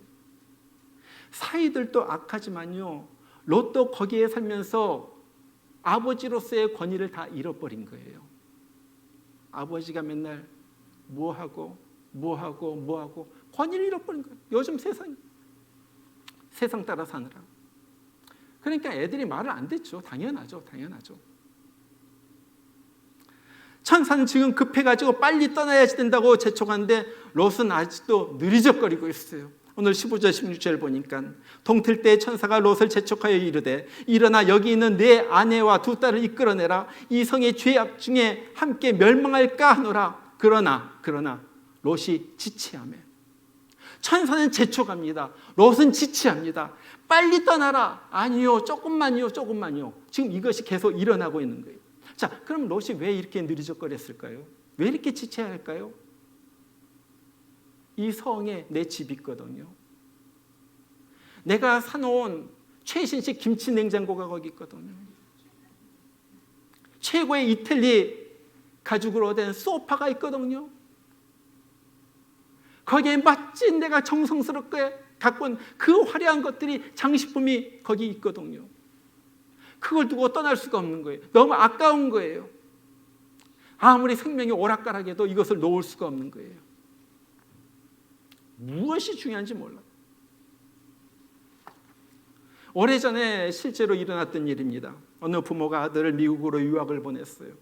사위들도 악하지만요, 롯도 거기에 살면서 아버지로서의 권위를 다 잃어버린 거예요. 아버지가 맨날 뭐하고 권위를 잃어버린 거예요. 요즘 세상 따라 사느라. 그러니까 애들이 말을 안 듣죠. 당연하죠. 천사는 지금 급해가지고 빨리 떠나야지 된다고 재촉하는데 롯은 아직도 느리적거리고 있어요. 오늘 15절 16절 보니까 동틀 때 천사가 롯을 재촉하여 이르되 일어나 여기 있는 내 아내와 두 딸을 이끌어내라. 이 성의 죄악 중에 함께 멸망할까 하노라. 그러나 롯이 지체하며. 천사는 재촉합니다. 롯은 지체합니다. 빨리 떠나라. 아니요, 조금만요. 지금 이것이 계속 일어나고 있는 거예요. 자, 그럼 롯이 왜 이렇게 느리적거렸을까요? 왜 이렇게 지체할까요? 이 성에 내 집이 있거든요. 내가 사놓은 최신식 김치 냉장고가 거기 있거든요. 최고의 이탈리 가죽으로 된 소파가 있거든요. 거기에 멋진 내가 정성스럽게 갖고 온 그 화려한 것들이 장식품이 거기 있거든요. 그걸 두고 떠날 수가 없는 거예요. 너무 아까운 거예요. 아무리 생명이 오락가락해도 이것을 놓을 수가 없는 거예요. 무엇이 중요한지 몰라. 오래전에 실제로 일어났던 일입니다. 어느 부모가 아들을 미국으로 유학을 보냈어요.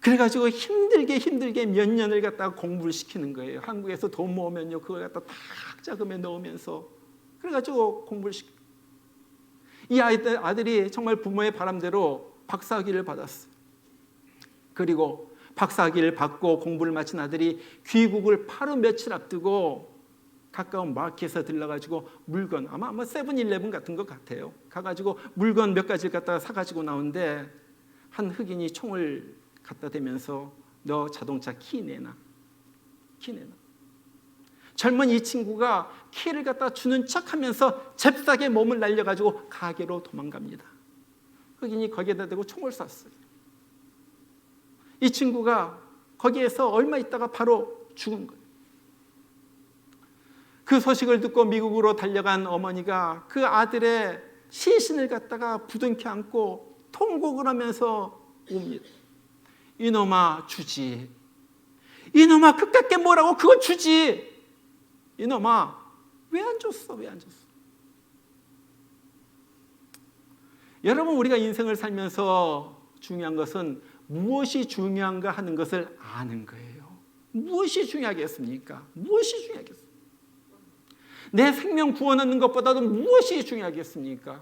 그래가지고 힘들게 몇 년을 갖다가 공부를 시키는 거예요. 한국에서 돈 모으면요, 그걸 갖다 다 자금에 넣으면서 그래가지고 공부를 시키고. 이 아들이 정말 부모의 바람대로 박사학위를 받았어요. 그리고 박사학위를 받고 공부를 마친 아들이 귀국을 바로 며칠 앞두고 가까운 마켓에 들러가지고 물건, 아마 세븐일레븐 같은 것 같아요. 가가지고 물건 몇 가지를 갖다가 사가지고 나오는데 한 흑인이 총을 갖다 대면서 너 자동차 키 내놔. 젊은 이 친구가 키를 갖다 주는 척하면서 잽싸게 몸을 날려가지고 가게로 도망갑니다. 흑인이 거기에다 대고 총을 쐈어요. 이 친구가 거기에서 얼마 있다가 바로 죽은 거예요. 그 소식을 듣고 미국으로 달려간 어머니가 그 아들의 시신을 갖다가 부둥켜 안고 통곡을 하면서 옵니다. 이놈아 주지. 이놈아 그깟게 뭐라고 그거 주지. 이놈아 왜 안 줬어? 여러분, 우리가 인생을 살면서 중요한 것은 무엇이 중요한가 하는 것을 아는 거예요. 무엇이 중요하겠습니까? 내 생명 구원 얻는 것보다도 무엇이 중요하겠습니까?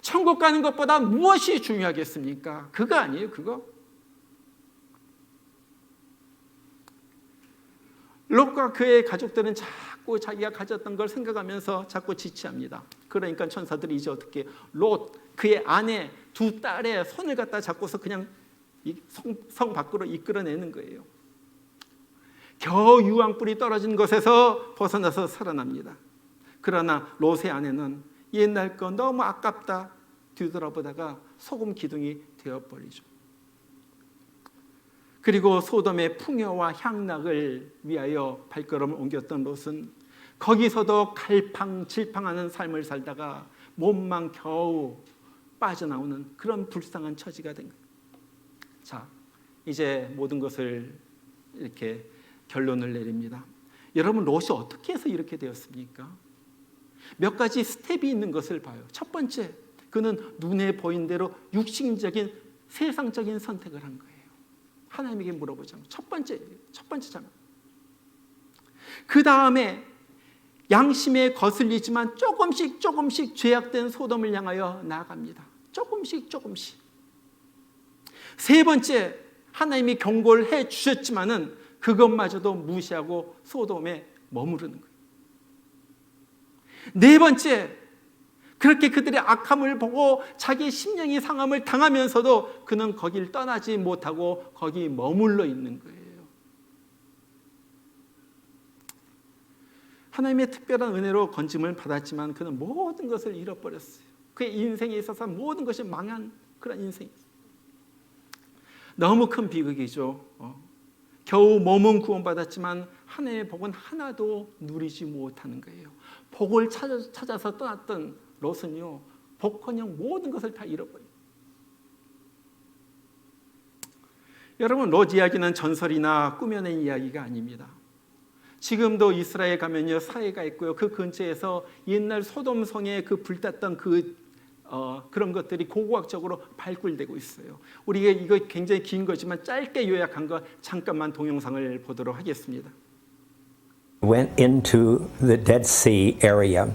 천국 가는 것보다 무엇이 중요하겠습니까? 그거 아니에요, 그거? 롯과 그의 가족들은 자꾸 자기가 가졌던 걸 생각하면서 자꾸 지체합니다. 그러니까 천사들이 이제 어떻게 롯, 그의 아내, 두 딸의 손을 갖다 잡고서 그냥 성 밖으로 이끌어내는 거예요. 겨우 유황불이 떨어진 곳에서 벗어나서 살아납니다. 그러나 롯의 아내는 옛날 거 너무 아깝다 뒤돌아보다가 소금 기둥이 되어버리죠. 그리고 소돔의 풍요와 향락을 위하여 발걸음을 옮겼던 롯은 거기서도 갈팡질팡하는 삶을 살다가 몸만 겨우 빠져나오는 그런 불쌍한 처지가 된 거예요. 자, 이제 모든 것을 이렇게 결론을 내립니다. 여러분, 롯이 어떻게 해서 이렇게 되었습니까? 몇 가지 스텝이 있는 것을 봐요. 첫 번째, 그는 눈에 보인 대로 육신적인 세상적인 선택을 한 거예요. 하나님에게 물어보자면 첫 번째 자면. 그 다음에 양심에 거슬리지만 조금씩 죄악된 소돔을 향하여 나아갑니다. 조금씩. 세 번째, 하나님이 경고를 해 주셨지만은 그것마저도 무시하고 소돔에 머무르는 거예요. 네 번째, 그렇게 그들의 악함을 보고 자기 심령이 상함을 당하면서도 그는 거길 떠나지 못하고 거기 머물러 있는 거예요. 하나님의 특별한 은혜로 건짐을 받았지만 그는 모든 것을 잃어버렸어요. 그의 인생에 있어서 모든 것이 망한 그런 인생이었어요. 너무 큰 비극이죠. 겨우 몸은 구원받았지만 하나님의 복은 하나도 누리지 못하는 거예요. 복을 찾아서 떠났던 롯은요, 복커녕 모든 것을 다 잃어버려요. 여러분, 롯 이야기는 전설이나 꾸며낸 이야기가 아닙니다. 지금도 이스라엘 가면요 사해가 있고요, 그 근처에서 옛날 소돔 성에 그 불탔던 그런 것들이 고고학적으로 발굴되고 있어요. 우리가 이거 굉장히 긴 거지만 짧게 요약한 거 잠깐만 동영상을 보도록 하겠습니다. Went into the Dead Sea area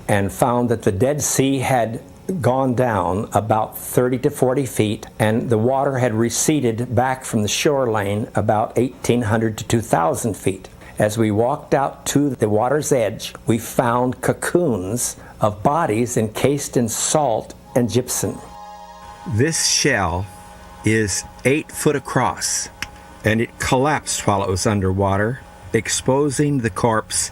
and found that the Dead Sea had gone down about 30 to 40 feet and the water had receded back from the shoreline about 1,800 to 2,000 feet. As we walked out to the water's edge, we found cocoons of bodies encased in salt and gypsum. This shell is 8 foot across, and it collapsed while it was underwater, exposing the corpse.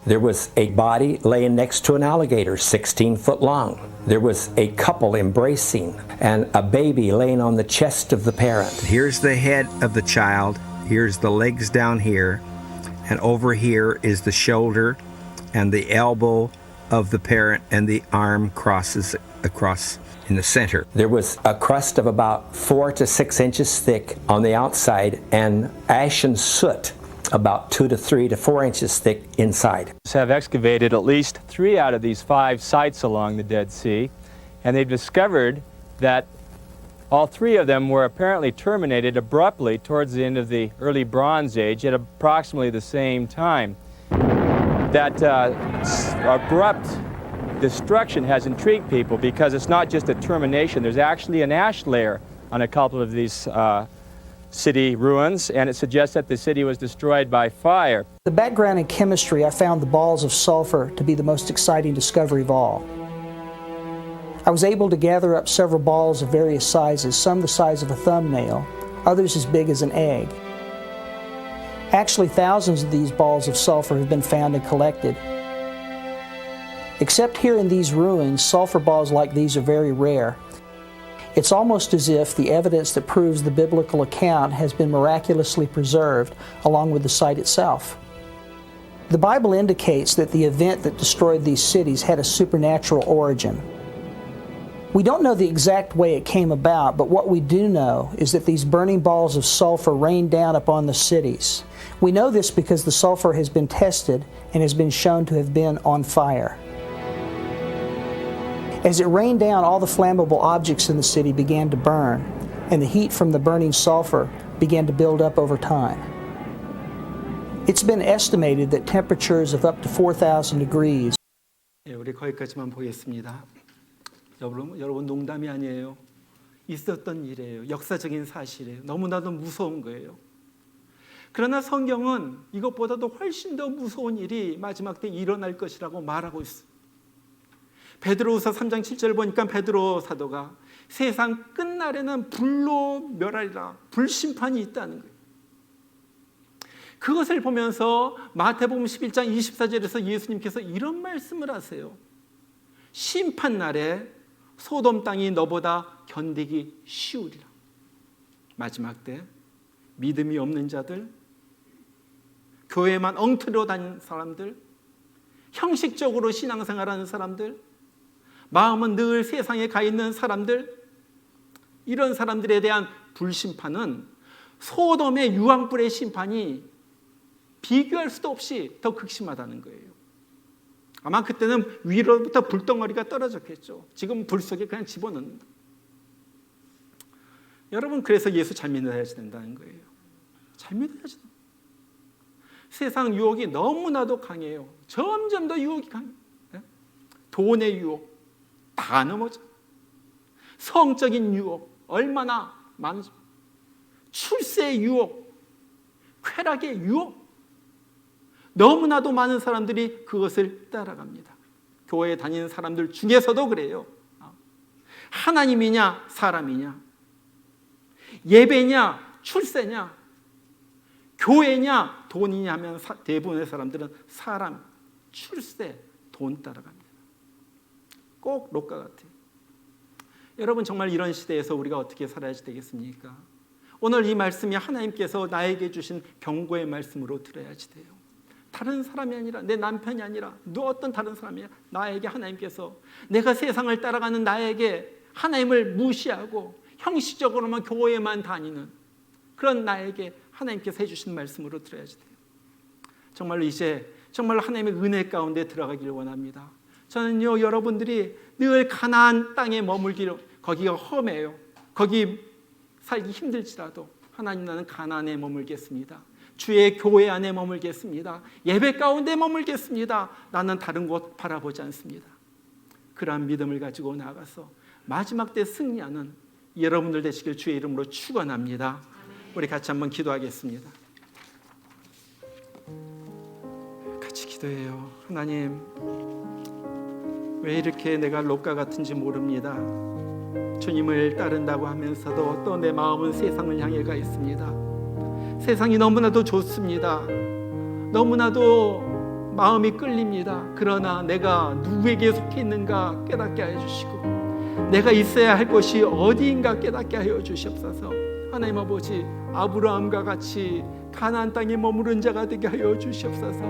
There was a body laying next to an alligator 16 foot long. There was a couple embracing and a baby laying on the chest of the parent. Here's the head of the child, here's the legs down here, and over here is the shoulder and the elbow of the parent, and the arm crosses across in the center. There was a crust of about 4 to 6 inches thick on the outside and ashen soot about 2 to 3 to 4 inches thick inside. Have excavated at least 3 out of these 5 sites along the Dead Sea, and they've discovered that all 3 of them were apparently terminated abruptly towards the end of the early Bronze Age at approximately the same time. That abrupt destruction has intrigued people because it's not just a termination. There's actually an ash layer on a couple of these city ruins, and it suggests that the city was destroyed by fire. The background in chemistry, I found the balls of sulfur to be the most exciting discovery of all. I was able to gather up several balls of various sizes, some the size of a thumbnail, others as big as an egg. Actually, thousands of these balls of sulfur have been found and collected. Except here in these ruins, sulfur balls like these are very rare. It's almost as if the evidence that proves the biblical account has been miraculously preserved along with the site itself. The Bible indicates that the event that destroyed these cities had a supernatural origin. We don't know the exact way it came about, but what we do know is that these burning balls of sulfur rained down upon the cities. We know this because the sulfur has been tested and has been shown to have been on fire. As it rained down, all the flammable objects in the city began to burn, and the heat from the burning sulfur began to build up over time. It's been estimated that temperatures of up to 4,000 degrees 우리 거기까지만 보겠습니다. 여러분 농담이 아니에요. 있었던 일이에요. 역사적인 사실이에요. 너무나도 무서운 거예요. 그러나 성경은 이것보다도 훨씬 더 무서운 일이 마지막 때 일어날 것이라고 말하고 있어요. 베드로후서 3장 7절 보니까 베드로 사도가 세상 끝날에는 불로 멸하리라, 불심판이 있다는 거예요. 그것을 보면서 마태복음 11장 24절에서 예수님께서 이런 말씀을 하세요. 심판날에 소돔 땅이 너보다 견디기 쉬우리라. 마지막 때 믿음이 없는 자들, 교회만 엉터리로 다니는 사람들, 형식적으로 신앙생활하는 사람들, 마음은 늘 세상에 가 있는 사람들, 이런 사람들에 대한 불심판은 소돔의 유황불의 심판이 비교할 수도 없이 더 극심하다는 거예요. 아마 그때는 위로부터 불덩어리가 떨어졌겠죠. 지금 불 속에 그냥 집어넣는다. 여러분, 그래서 예수 잘 믿어야지 된다는 거예요. 잘 믿어야지 된다. 세상 유혹이 너무나도 강해요. 점점 더 유혹이 강해요. 돈의 유혹 다 넘어져. 성적인 유혹 얼마나 많은지, 출세의 유혹, 쾌락의 유혹, 너무나도 많은 사람들이 그것을 따라갑니다. 교회에 다니는 사람들 중에서도 그래요. 하나님이냐 사람이냐, 예배냐 출세냐, 교회냐 돈이냐 하면 대부분의 사람들은 사람, 출세, 돈 따라갑니다. 꼭 롯과 같아요. 여러분, 정말 이런 시대에서 우리가 어떻게 살아야지 되겠습니까? 오늘 이 말씀이 하나님께서 나에게 주신 경고의 말씀으로 들어야지 돼요. 다른 사람이 아니라, 내 남편이 아니라 어떤 다른 사람이 아니라 나에게 하나님께서, 내가 세상을 따라가는 나에게 하나님을 무시하고 형식적으로만 교회만 다니는 그런 나에게 하나님께서 해주신 말씀으로 들어야지 돼요. 정말로 이제 정말로 하나님의 은혜 가운데 들어가기를 원합니다. 저는요, 여러분들이 늘 가나안 땅에 머물기를, 거기가 험해요. 거기 살기 힘들지라도 하나님, 나는 가나안에 머물겠습니다. 주의 교회 안에 머물겠습니다. 예배 가운데 머물겠습니다. 나는 다른 곳 바라보지 않습니다. 그러한 믿음을 가지고 나아가서 마지막 때 승리하는 여러분들 되시길 주의 이름으로 축원합니다. 우리 같이 한번 기도하겠습니다. 같이 기도해요. 하나님, 왜 이렇게 내가 롯과 같은지 모릅니다. 주님을 따른다고 하면서도 또 내 마음은 세상을 향해 가 있습니다. 세상이 너무나도 좋습니다. 너무나도 마음이 끌립니다. 그러나 내가 누구에게 속해 있는가 깨닫게 하여 주시고, 내가 있어야 할 곳이 어디인가 깨닫게 하여 주시옵소서. 하나님 아버지, 아브라함과 같이 가나안 땅에 머무른 자가 되게 하여 주시옵소서.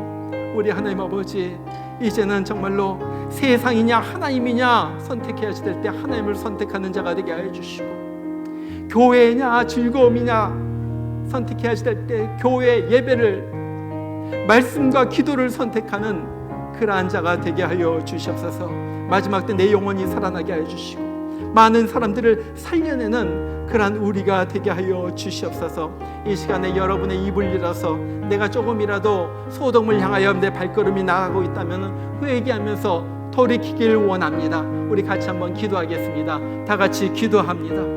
우리 하나님 아버지, 이제는 정말로 세상이냐 하나님이냐 선택해야지 될 때 하나님을 선택하는 자가 되게 하여 주시고, 교회냐 즐거움이냐 선택해야지 될 때 교회 예배를, 말씀과 기도를 선택하는 그러한 자가 되게 하여 주시옵소서. 마지막 때 내 영혼이 살아나게 하여 주시고 많은 사람들을 살려내는 그러한 우리가 되게 하여 주시옵소서. 이 시간에 여러분의 입을 열어서 내가 조금이라도 소돔을 향하여 내 발걸음이 나가고 있다면 회개하면서 돌이키길 원합니다. 우리 같이 한번 기도하겠습니다. 다 같이 기도합니다.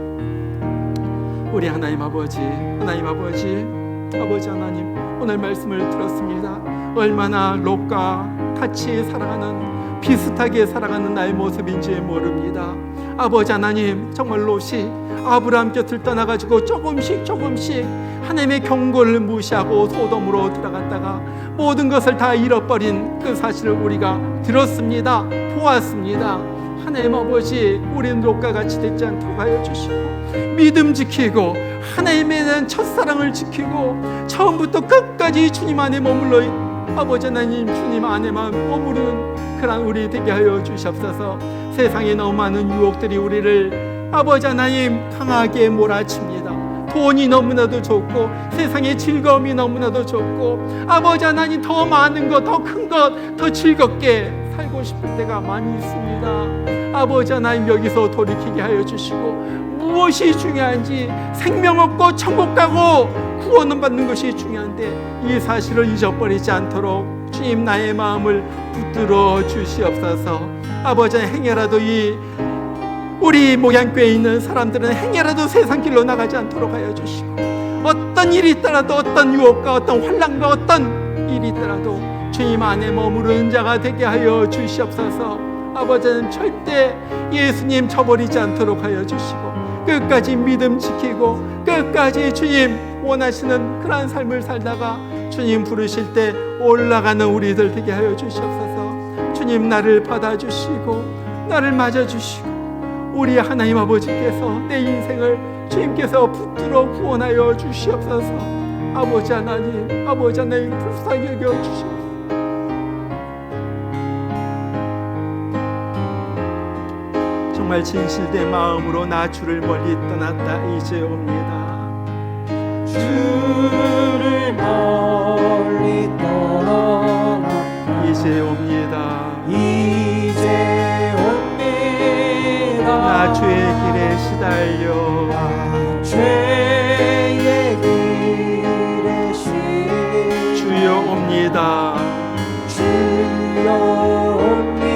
우리 하나님 아버지, 하나님 아버지, 아버지 하나님, 오늘 말씀을 들었습니다. 얼마나 롯과 같이 살아가는, 비슷하게 살아가는 나의 모습인지 모릅니다. 아버지 하나님, 정말 롯이 아브라함 곁을 떠나가지고 조금씩 하나님의 경고를 무시하고 소돔으로 들어갔다가 모든 것을 다 잃어버린 그 사실을 우리가 들었습니다. 보았습니다. 하나님 아버지, 우리는 롯과 같이 되지 않도록 하여 주시고 믿음 지키고 하나님에 대한 첫사랑을 지키고 처음부터 끝까지 주님 안에 머물러 아버지 하나님, 주님 안에만 머무르는 그런 우리 되게 하여 주시옵소서. 세상에 너무 많은 유혹들이 우리를 아버지 하나님 강하게 몰아칩니다. 돈이 너무나도 좋고 세상의 즐거움이 너무나도 좋고 아버지 하나님, 더 많은 것, 더 큰 것, 더 즐겁게 살고 싶을 때가 많이 있습니다. 아버지 하나님, 여기서 돌이키게 하여 주시고 무엇이 중요한지, 생명 얻고 천국 가고 구원을 받는 것이 중요한데 이 사실을 잊어버리지 않도록 주님 나의 마음을 붙들어 주시옵소서. 아버지, 행여라도 우리 목양교회에 있는 사람들은 행여라도 세상 길로 나가지 않도록 하여 주시고, 어떤 일이 있더라도, 어떤 유혹과 어떤 환난과 어떤 일이 있더라도 주님 안에 머무르는 자가 되게 하여 주시옵소서. 아버지는 절대 예수님 저버리지 않도록 하여 주시고, 끝까지 믿음 지키고 끝까지 주님 원하시는 그러한 삶을 살다가 주님 부르실 때 올라가는 우리들 되게 하여 주시옵소서. 주님, 나를 받아주시고 나를 맞아주시고 우리 하나님 아버지께서 내 인생을 주님께서 붙들어 구원하여 주시옵소서. 아버지 하나님, 아버지 하나님, 불쌍히 여겨 주시옵소서. 정말 진실된 마음으로 나 주를 멀리 떠났다 이제 옵니다. 주를 멀리 떠났다 이제 옵니다. 이제 옵니다. 나 주의 길에 시달려 죄의 길에 시 주여 옵니다. 주여 옵니다.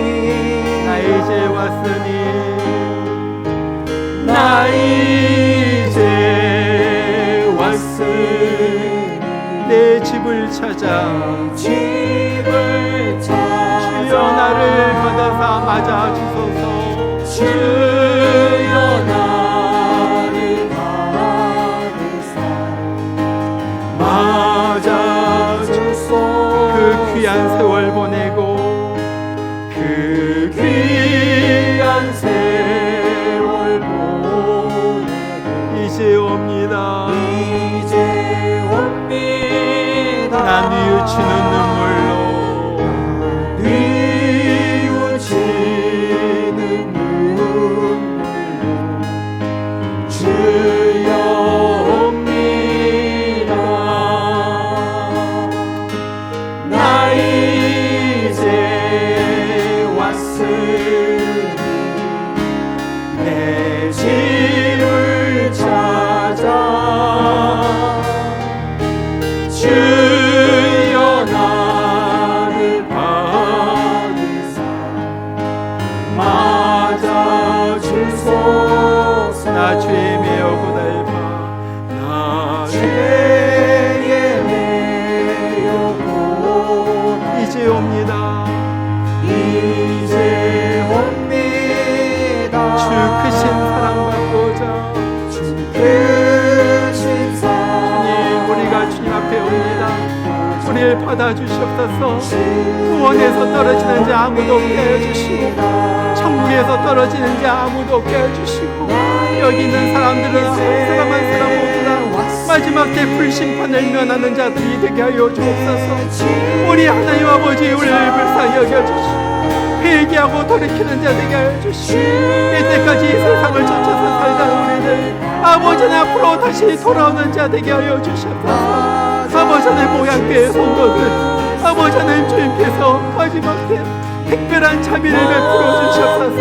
나 이제 왔으니 나 이제 왔으니 내 집을 찾아 집을 찾아 주여 나를 받아서 맞아 주소서. 주여 나를 받으사 맞아 주소서. 그 귀한 세월 보내고 그 귀한 세월 보내고 이제 옵니다. 이제 옵니다. 나 뉘우치는 눈물로 뉘우치는 눈물로 주여 옵니다. 나 이제 왔으니 내 집을 찾아 주여 나를 받으사 맞아 주소서. 나 죄에 매여 고달파 나 죄에 매여 고달파 이제 옵니다. 이제 옵니다. 주 크신 사랑 받고자 주 크신 사랑 주님, 우리가 주님 앞에 옵니다. 우리를 받아주시옵소서. 구원에서 떨어지는 자 아무도 없게 하여 주시고, 천국에서 떨어지는 자 아무도 없게 하여 주시고, 여기 있는 사람들은 한 사람 한 사람 모두 다 마지막 때 불심판을 면하는 자들이 되게 하여 주옵소서. 우리 하나님 아버지, 우리를 불쌍히 여겨주시고 회개하고 돌이키는 자 되게 하여 주시고, 이때까지 이 세상을 쫓아서 살던 우리를 아버지 앞으로 다시 돌아오는 자 되게 하여 주시옵소서. 아버지 하나님 모양교회 성도들, 아버지 하나님 주님께서 마지막 때 특별한 자비를 베풀어 주시옵소서.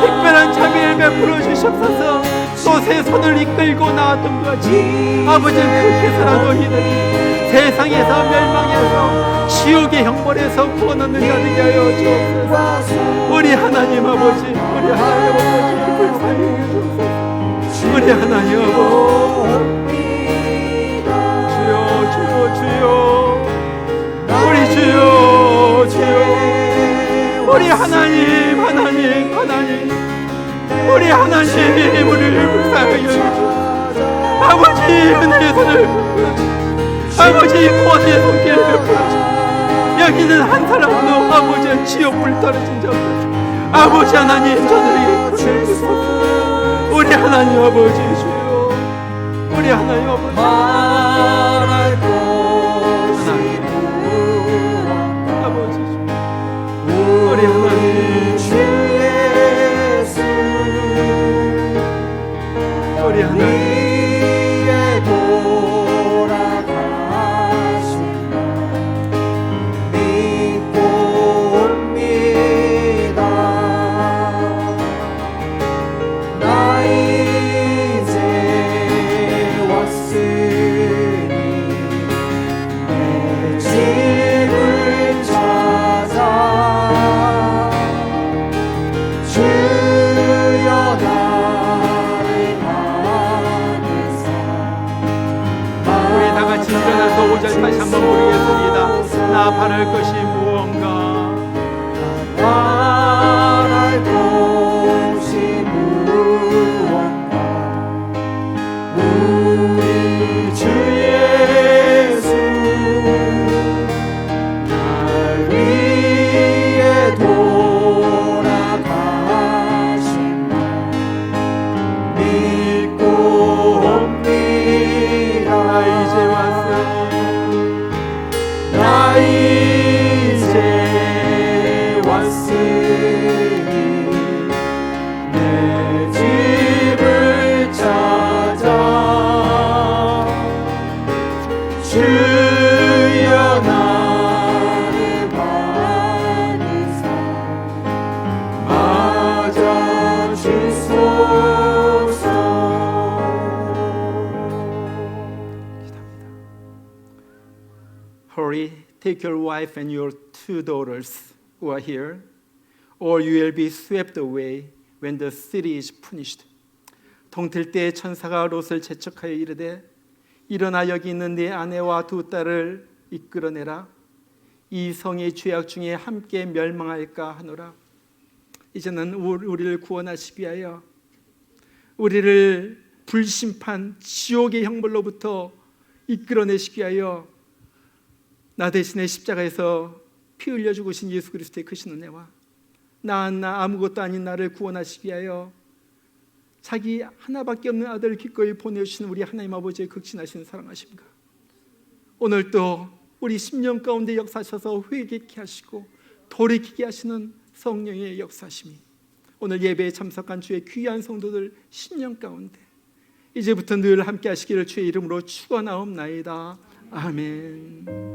특별한 자비를 베풀어 주시옵소서. 또 새 손을 이끌고 나왔던 것 같이 아버지는 그렇게서라도 이들이 세상에서 멸망해서 지옥의 형벌에서 구원하는 자 되게 하여 주옵소서. 우리 하나님 아버지, 우리 하나님 아버지 불쌍히 여겨주옵소서. 우리 하나님 아버지, 주여, 우리 주여, 우리 하나님, 우리 하나님, 우리를 불쌍히 여겨주옵소서. 아버지 은혜의 손을 베풀어주옵소서. 아버지 구원의 손길을 베풀어주옵소서. 여기는 한 사람도 아버지의 지옥불 떨어진 자 없소서. 아버지 하나님, 저들에게 구원을 주소서. 우리 하나님 아버지 주여, 우리 하나님 아버지, 말할 것이 아버지 주여, 우리 하나님, 주 예수 우리 하나님, 위에 돌아가신 날 믿고 옵니다. 나 이제 내가 바랄 것이 무언가? 바랄 것이 무언가? 우리 주 예수 날 위해 돌아가신 날 믿고 옵니다. 나 이제 왔으니 나 이제 왔으니 내 집을 찾아 주여 나를 받으사 맞아 주소서. Hurry, take your wife and your 2 daughters who are here, or you will be swept away when the city is punished. 동틀 때 천사가 롯을 재촉하여 이르되 일어나 여기 있는 네 아내와 2 딸을 이끌어내라. 이 성의 죄악 중에 함께 멸망할까 하노라. 이제는 우리를 구원하시기 위하여 우리를 불심판 지옥의 형벌로부터 이끌어내시기 위하여 나 대신에 십자가에서 피 흘려 죽으신 예수 그리스도의 크신 은혜와 나 아무것도 아닌 나를 구원하시기 위하여 자기 하나밖에 없는 아들을 기꺼이 보내주신 우리 하나님 아버지의 극진하신 사랑하십니까? 오늘도 우리 심령 가운데 역사하셔서 회개케 하시고 돌이키게 하시는 성령의 역사심이 오늘 예배에 참석한 주의 귀한 성도들 심령 가운데 이제부터 늘 함께 하시기를 주의 이름으로 축원하옵나이다. 아멘.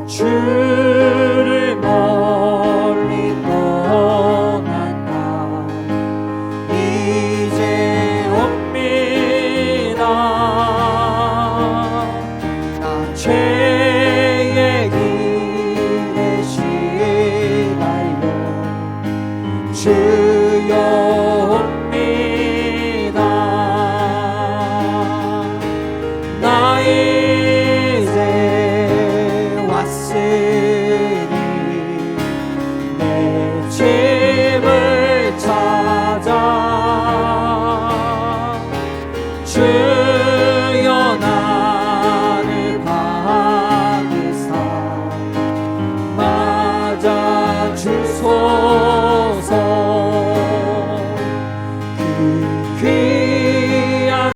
주를 멀리 떠났다 이제 옵니다. 나 죄의 길에 시달려 주여